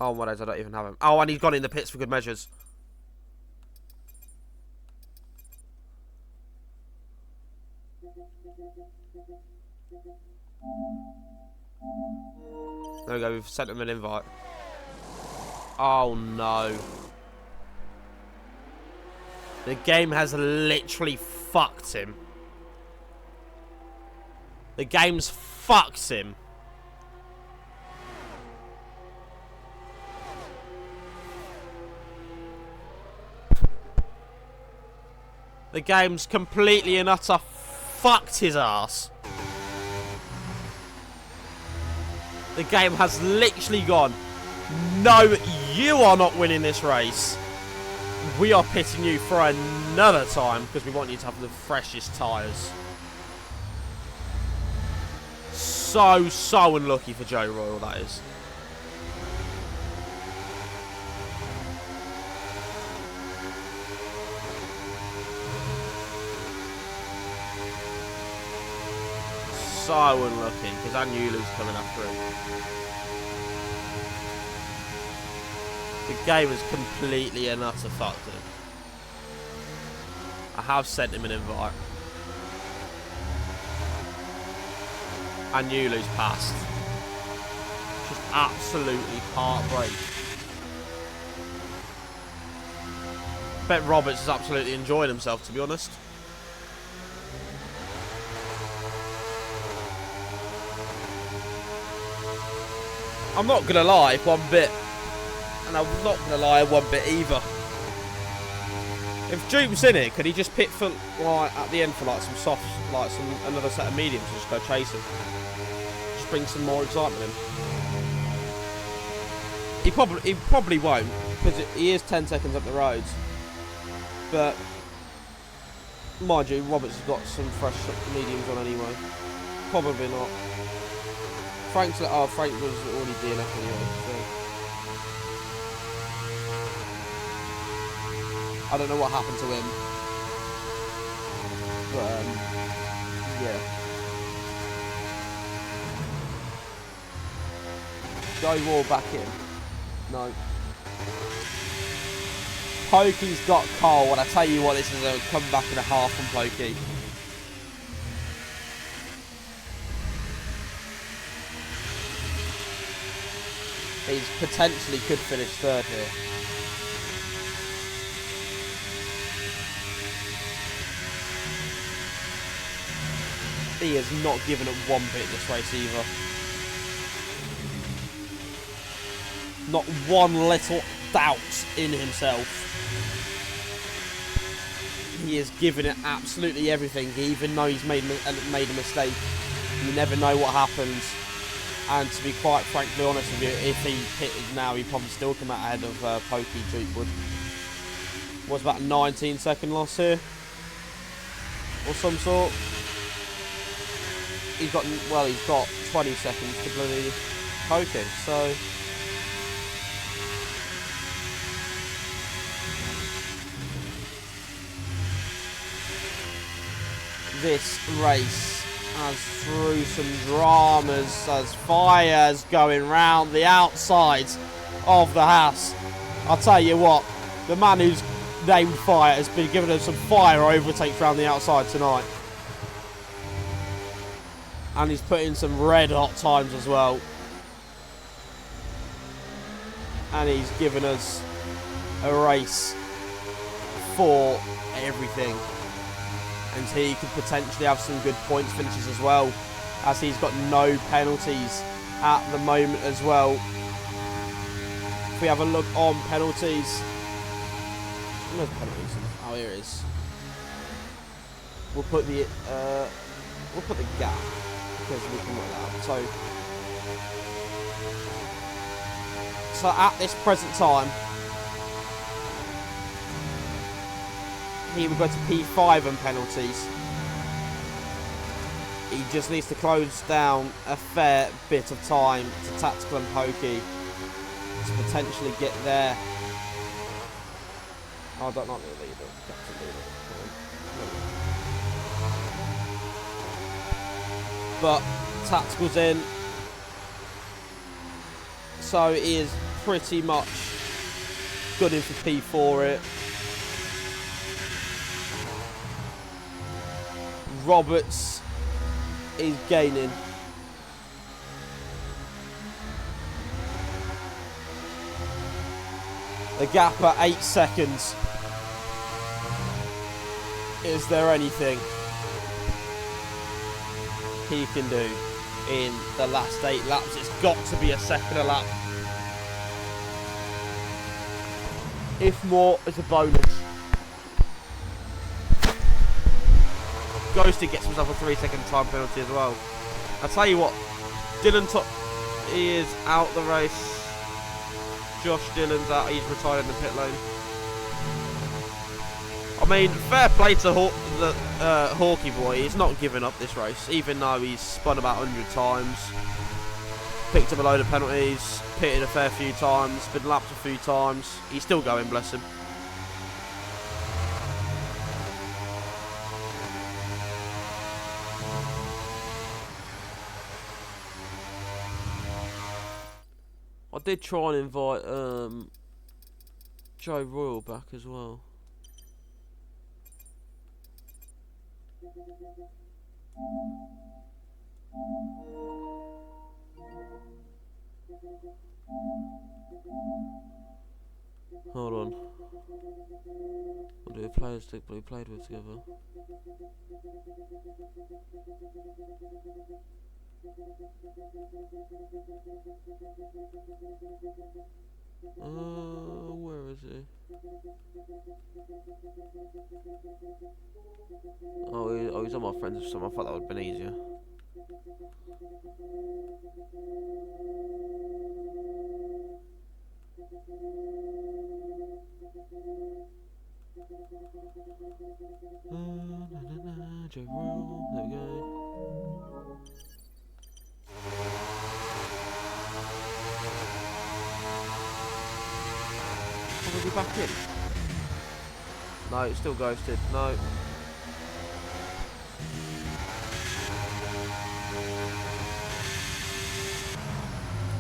Oh my days, I don't even have him. Oh, and he's gone in the pits for good measures. There we go, we've sent him an invite. Oh no. The game has literally fucked him. The game's fucked him. The game's completely and utter fucked his ass. The game has literally gone, no, you are not winning this race. We are pitting you for another time because we want you to have the freshest tyres. So unlucky for Joe Royal, that is. So unlucky because Anula's coming after him. The game is completely and utter fucked him. I have sent him an invite. Anula's passed. Just absolutely heartbreak. Bet Roberts has absolutely enjoyed himself, to be honest. I'm not going to lie one bit. And I'm not going to lie one bit either. If Duke was in it, could he just pit for like at the end for like some soft, like another set of mediums and just go chase him? Just bring some more excitement in. He probably won't, because he is 10 seconds up the road. But mind you, Roberts has got some fresh mediums on anyway. Probably not. Frank was already DNF anyway. So. I don't know what happened to him, but yeah. Joe Wall back in. No. Pokey's got Cole, and I tell you what, this is a comeback and a half from Pokey. He's potentially could finish third here. He has not given it one bit this race either. Not one little doubt in himself. He has given it absolutely everything, even though he's made a mistake. You never know what happens. And to be quite frankly honest with you, if he pitted now, he'd probably still come out ahead of Pokey Dukewood. Was about a 19-second loss here, or some sort. He's got 20 seconds to bloody Pokey, so this race has through some dramas as fires going round the outsides of the house. I'll tell you what, the man who's named Fire has been giving us some fire overtakes around the outside tonight. And he's put in some red hot times as well. And he's given us a race for everything. And he could potentially have some good points finishes as well, as he's got no penalties at the moment as well. If we have a look on penalties, where's penalties? Oh, here it is. We'll put the gap because we can work that out. So at this present time, he will go to P5 on penalties. He just needs to close down a fair bit of time to Tactical and Pokey to potentially get there. Oh, I don't like the leader. But Tactical's in, so he is pretty much good in for P4 it. Roberts is gaining. The gap at 8 seconds. Is there anything he can do in the last 8 laps? It's got to be a second a lap. If more, it's a bonus. Ghosty gets himself a 3-second time penalty as well. I tell you what, Dylan he is out the race. Josh Dillon's out. He's retired in the pit lane. I mean, fair play to Hawkey boy. He's not giving up this race, even though he's spun about 100 times, picked up a load of penalties, pitted a fair few times, been lapped a few times. He's still going, bless him. I did try and invite Joe Royal back as well. Hold on. What do we players think we played with together? Where is he? Oh, he's on my friends or something. I thought that would have been easier. Joe Royal, there we go. Was he back in? No, it's still ghosted. No.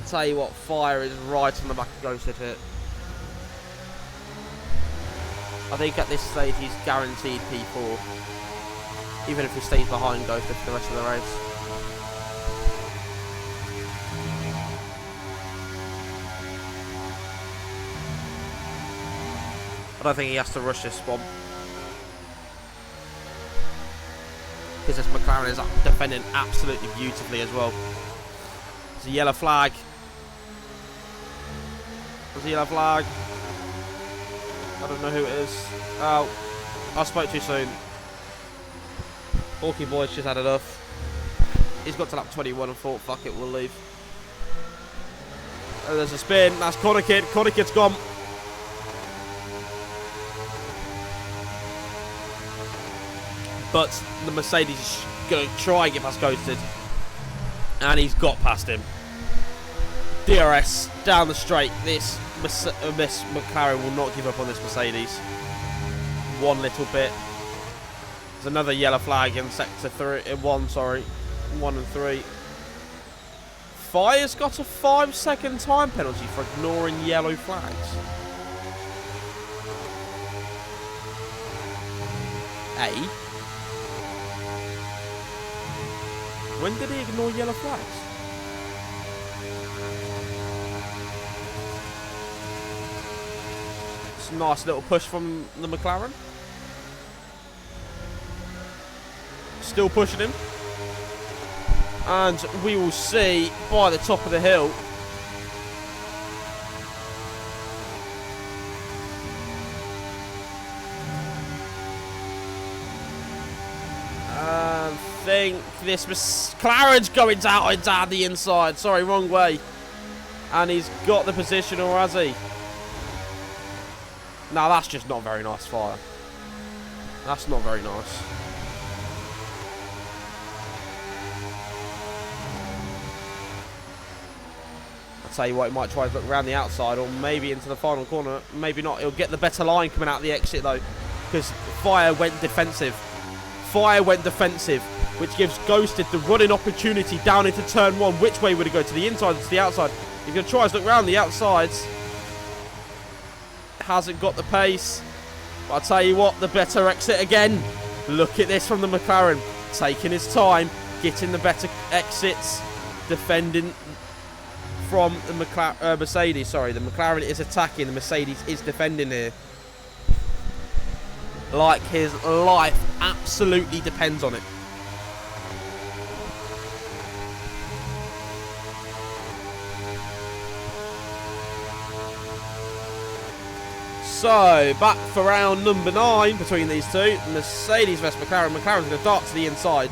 Tell you what, fire is right on the back of Ghosted here. I think at this stage he's guaranteed P4, even if he stays behind Ghosted for the rest of the race. I don't think he has to rush this one, because this McLaren is defending absolutely beautifully as well. There's a yellow flag. There's a yellow flag. I don't know who it is. Oh, I spoke too soon. Hawkey boy's just had enough. He's got to lap 21 and thought, fuck it, we'll leave. Oh, there's a spin. That's Corner Kid. Corner Kid's gone. But the Mercedes is going to try and get past Ghosted. And he's got past him. DRS down the straight. This McLaren will not give up on this Mercedes. One little bit. There's another yellow flag in sector 1, sorry. 1 and 3. Fire's got a 5-second time penalty for ignoring yellow flags. When did he ignore yellow flags? It's a nice little push from the McLaren. Still pushing him. And we will see by the top of the hill. I think this McLaren's going down the inside. Sorry, wrong way. And he's got the position, or has he? No, that's just not very nice, Fire. That's not very nice. Tell you what, he might try to look around the outside or maybe into the final corner. Maybe not. He'll get the better line coming out of the exit though, because Fire went defensive. Fire went defensive, which gives Ghosted the running opportunity down into turn 1. Which way would he go? To the inside or to the outside? He's going to try to look around the outsides. Hasn't got the pace. But I'll tell you what, the better exit again. Look at this from the McLaren. Taking his time, getting the better exits, defending from the Mercedes. Sorry, the McLaren is attacking, the Mercedes is defending here. Like his life absolutely depends on it. So, back for round number 9 between these two. Mercedes versus McLaren. McLaren's going to dart to the inside.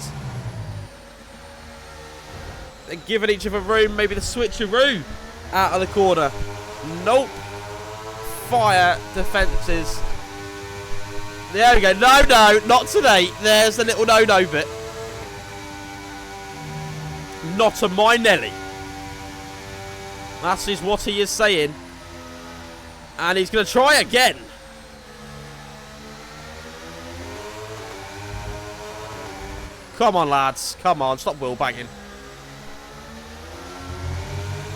They're giving each other room. Maybe the switcheroo out of the corner. Nope. Fire defences. There we go. No, no, not today. There's the little no-no bit. Not a my Nelly. That is what he is saying. And he's going to try again. Come on, lads. Come on. Stop wheelbanging.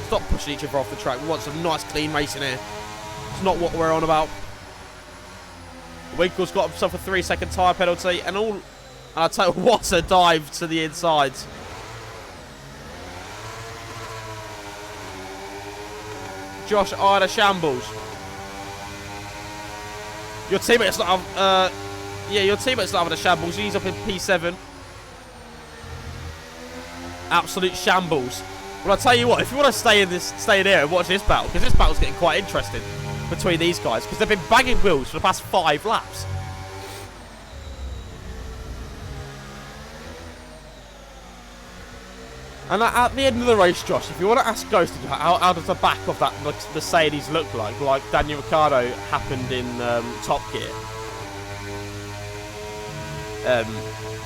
Stop pushing each other off the track. We want some nice, clean racing here. It's not what we're on about. Winkle's got himself a 3-second tyre penalty. And I'll tell you what a dive to the inside. Josh Ida shambles. Your teammate's not your teammate's not having a shambles. He's up in P7. Absolute shambles. Well, I'll tell you what, if you want to stay in here and watch this battle, because this battle's getting quite interesting between these guys, because they've been banging wheels for the past 5 laps. And at the end of the race, Josh, if you want to ask Ghosted how does the back of that Mercedes look like Daniel Ricciardo happened in Top Gear.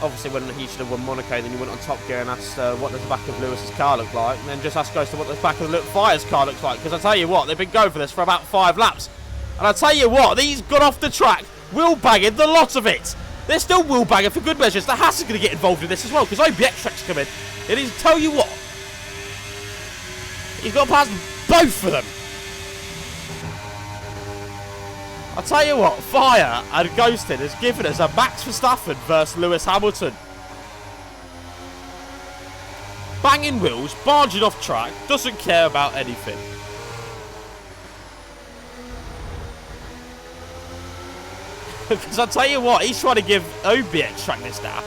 Obviously, when he should have won Monaco, then you went on Top Gear and asked what does the back of Lewis's car look like, and then just ask Ghosted what the back of the Fire's car looks like. Because I tell you what, they've been going for this for about 5 laps, and I tell you what, these got off the track wheel bagging the lot of it. They're still wheel bagging for good measures. The Haas is going to get involved in this as well because OBX Track's come in. And he's tell you what, he's got past both of them. I'll tell you what, Fire and Ghosted has given us a Max Verstappen versus Lewis Hamilton. Banging wheels, barging off track, doesn't care about anything. Because I'll tell you what, he's trying to give OBX Track this now.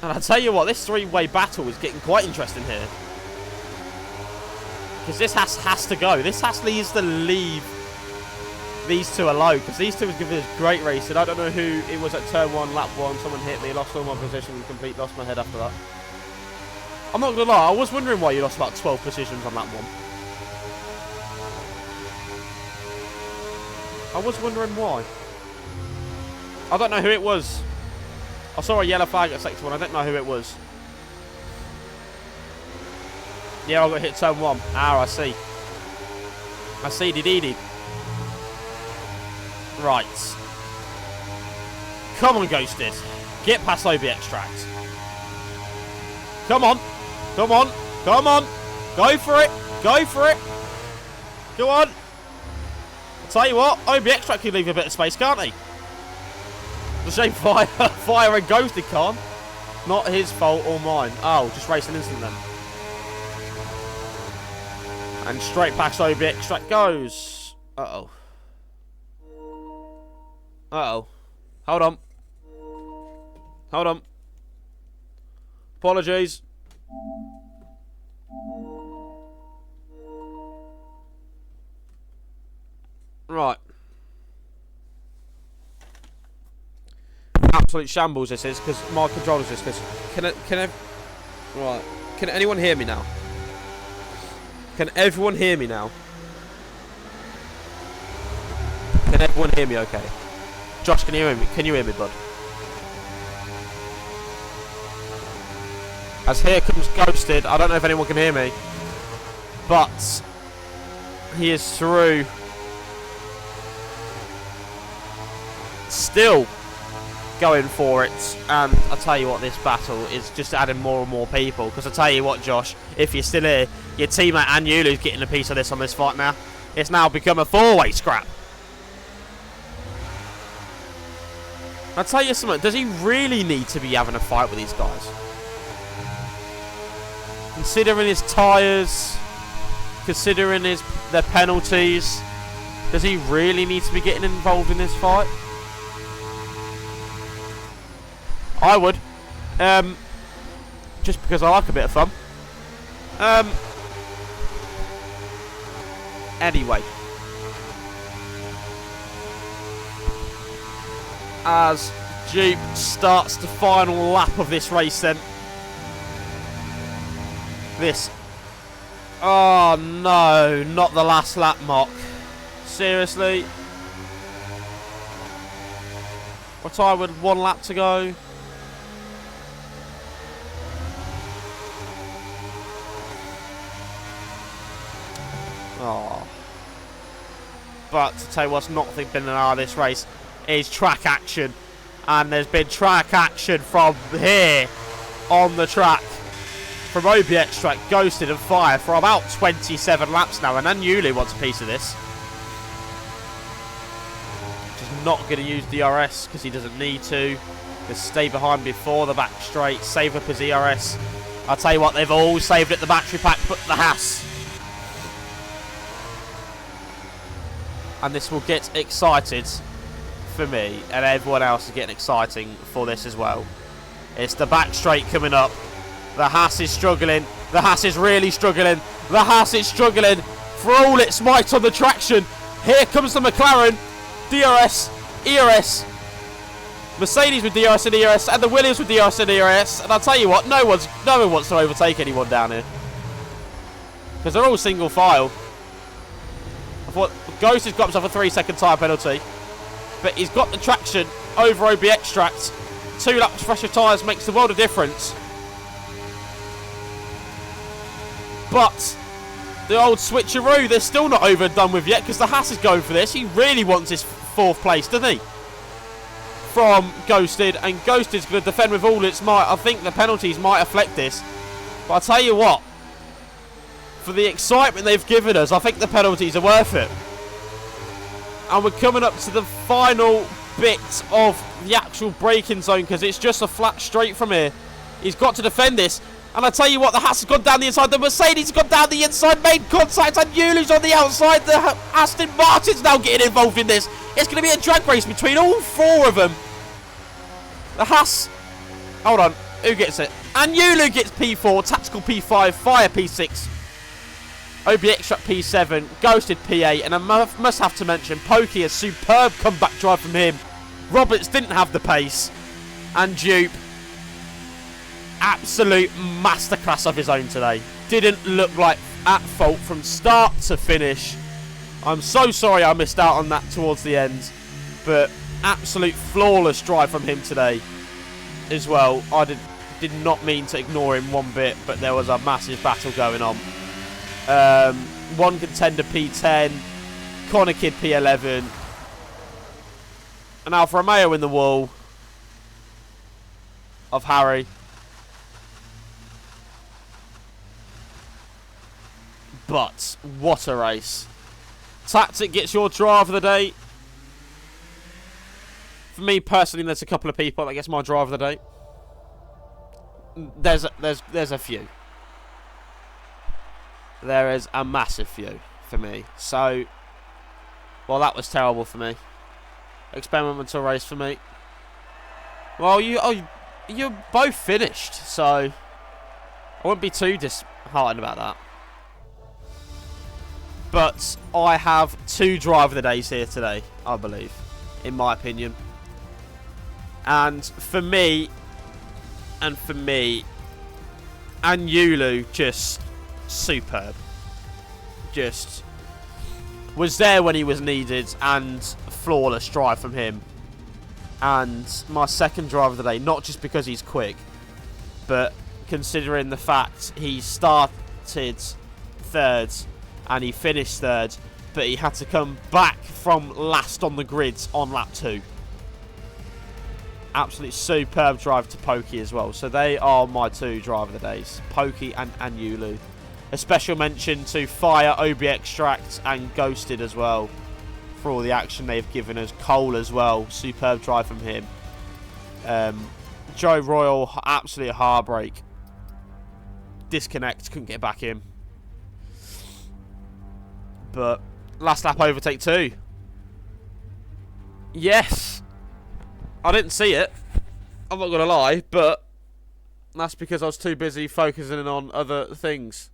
And I'll tell you what, this 3-way battle is getting quite interesting here. Because this has to go. This needs to leave these two alone. Because these two have given us great racing. I don't know who it was at turn 1, lap 1. Someone hit me, lost all my position, complete lost my head after that. I'm not going to lie, I was wondering why you lost about 12 positions on lap 1. I was wondering why. I don't know who it was. I saw a yellow flag at sector 1. I don't know who it was. Yeah, I got hit turn 1. Ah, I see. I see, did. Right. Come on, Ghosted. Get past OBX Tracked. Come on. Come on. Come on. Go for it. Go for it. Go on. I'll tell you what, OBX Track can leave a bit of space, can't he? The shame Fire and Ghosted can't. Not his fault or mine. Oh, just racing instant then. And straight past OBX Track goes. Uh-oh. Uh-oh. Hold on. Hold on. Apologies. Right. Absolute shambles this is, because my controller's just this. Right. Can anyone hear me now? Can everyone hear me now? Can everyone hear me okay? Josh, can you hear me? Can you hear me, bud? As here comes Ghosted. I don't know if anyone can hear me. But he is through. Still going for it, and I tell you what, this battle is just adding more and more people. Because I tell you what, Josh, if you're still here, your teammate and Yulu's getting a piece of this on this fight now. It's now become a 4-way scrap. I'll tell you something, does he really need to be having a fight with these guys? Considering his tyres, considering their penalties, does he really need to be getting involved in this fight? I would. Just because I like a bit of fun. Anyway. as Dupe starts the final lap of this race then. This... Oh no, not the last lap mock. Seriously? What time with 1 lap to go? Oh. But to tell you what's not been an hour this race is track action. And there's been track action from here on the track. From OBX track, Ghosted and Fire for about 27 laps now. And Anyulu wants a piece of this. Just not going to use DRS because he doesn't need to. Just stay behind before the back straight. Save up his ERS. I'll tell you what, they've all saved at the battery pack, but the Haas. And this will get excited for me, and everyone else is getting exciting for this as well. It's the back straight coming up. The Haas is struggling. The Haas is really struggling. The Haas is struggling for all its might on the traction. Here comes the McLaren. DRS, ERS. Mercedes with DRS and ERS, and the Williams with DRS and ERS. And I'll tell you what, no one wants to overtake anyone down here. Because they're all single file. I thought Ghost has got himself a 3-second tyre penalty. But he's got the traction over OB Extract. 2 laps fresher tyres makes the world of difference. But the old switcheroo, they're still not overdone with yet because the Haas is going for this. He really wants his 4th place, doesn't he? From Ghosted, and Ghosted's going to defend with all its might. I think the penalties might affect this. But I'll tell you what, for the excitement they've given us, I think the penalties are worth it. And we're coming up to the final bit of the actual braking zone because it's just a flat straight from here. He's got to defend this. And I tell you what, the Haas has gone down the inside. The Mercedes has gone down the inside. Main contact, and Yulu's on the outside. The Aston Martin's now getting involved in this. It's going to be a drag race between all 4 of them. The Haas... Hold on. Who gets it? And Yulu gets P4. Tactical P5. Fire P6. OB Extract P7. Ghosted P8. And I must have to mention, Pokey, a superb comeback drive from him. Roberts didn't have the pace. And Dupe... absolute masterclass of his own today. Didn't look like at fault from start to finish. I'm so sorry I missed out on that towards the end, but absolute flawless drive from him today as well. I did not mean to ignore him one bit, but there was a massive battle going on. One contender P10, Connor Kidd P11, and Alfa Romeo in the wall of Harry. But what a race. Tactic gets your drive of the day. For me personally, there's a couple of people that gets my drive of the day. There's a few. There is a massive few for me. So, well, that was terrible for me. Experimental race for me. Well, you're both finished, so I wouldn't be too disheartened about that. But I have 2 drive of the days here today, I believe, in my opinion. And for me, Anyulu just superb. Just was there when he was needed, and flawless drive from him. And my second drive of the day, not just because he's quick, but considering the fact he started 3rd and he finished 3rd, but he had to come back from last on the grids on lap 2. Absolutely superb drive to Pokey as well. So they are my 2 drive of the days, Pokey and Anyulu. A special mention to Fire, OB Extract and Ghosted as well for all the action they've given us. Cole as well, superb drive from him. Joe Royal, absolute heartbreak. Disconnect, couldn't get back in. But last lap overtake 2. Yes. I didn't see it. I'm not going to lie, but that's because I was too busy focusing on other things.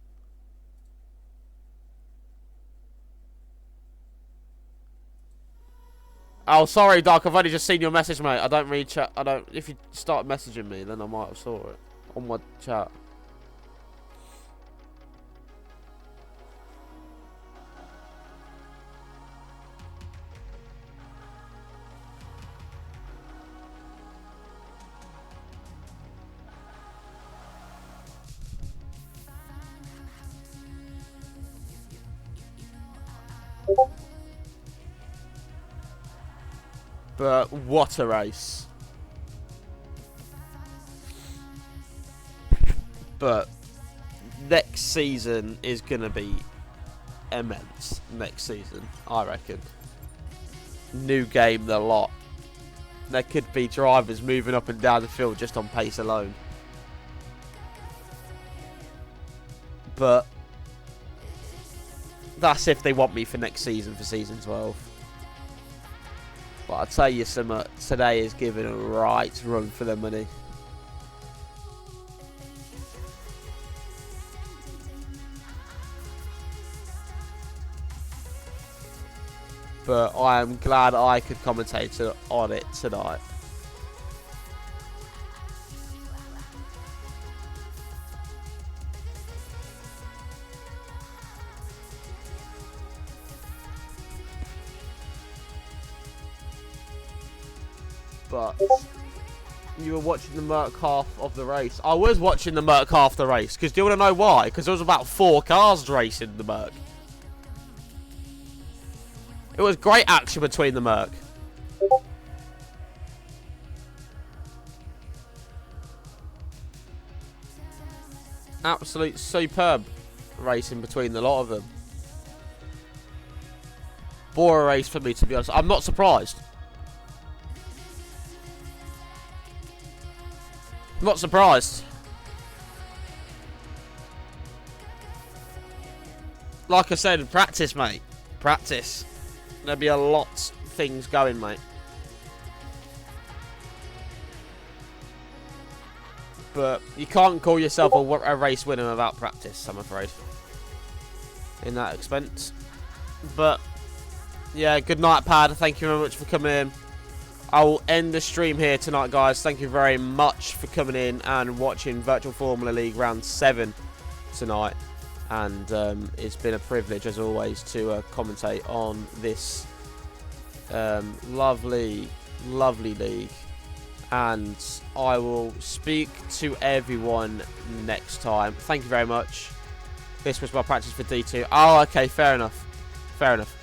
Oh, sorry, Doc. I've only just seen your message, mate. I don't read chat. I don't. If you start messaging me, then I might have saw it on my chat. But what a race. But next season is going to be immense. Next season, I reckon. New game, the lot. There could be drivers moving up and down the field just on pace alone. But that's if they want me for next season, for season 12. But I'll tell you something, today is giving a right run for their money. But I am glad I could commentate on it tonight. But you were watching the Merc half of the race. I was watching the Merc half the race. Because do you want to know why? Because there was about 4 cars racing the Merc. It was great action between the Merc. Absolute superb racing between the lot of them. Bore a race for me, to be honest. I'm not surprised. Not surprised. Like I said, practice, mate. Practice. There'll be a lot of things going, mate. But you can't call yourself a race winner without practice, I'm afraid. In that expense. But, yeah, good night, Pad. Thank you very much for coming in. I will end the stream here tonight, guys. Thank you very much for coming in and watching Virtual Formula League Round 7 tonight. And it's been a privilege, as always, to commentate on this lovely, lovely league. And I will speak to everyone next time. Thank you very much. This was my practice for D2. Oh, okay, fair enough. Fair enough.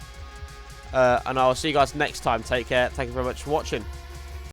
And I will see you guys next time. Take care. Thank you very much for watching.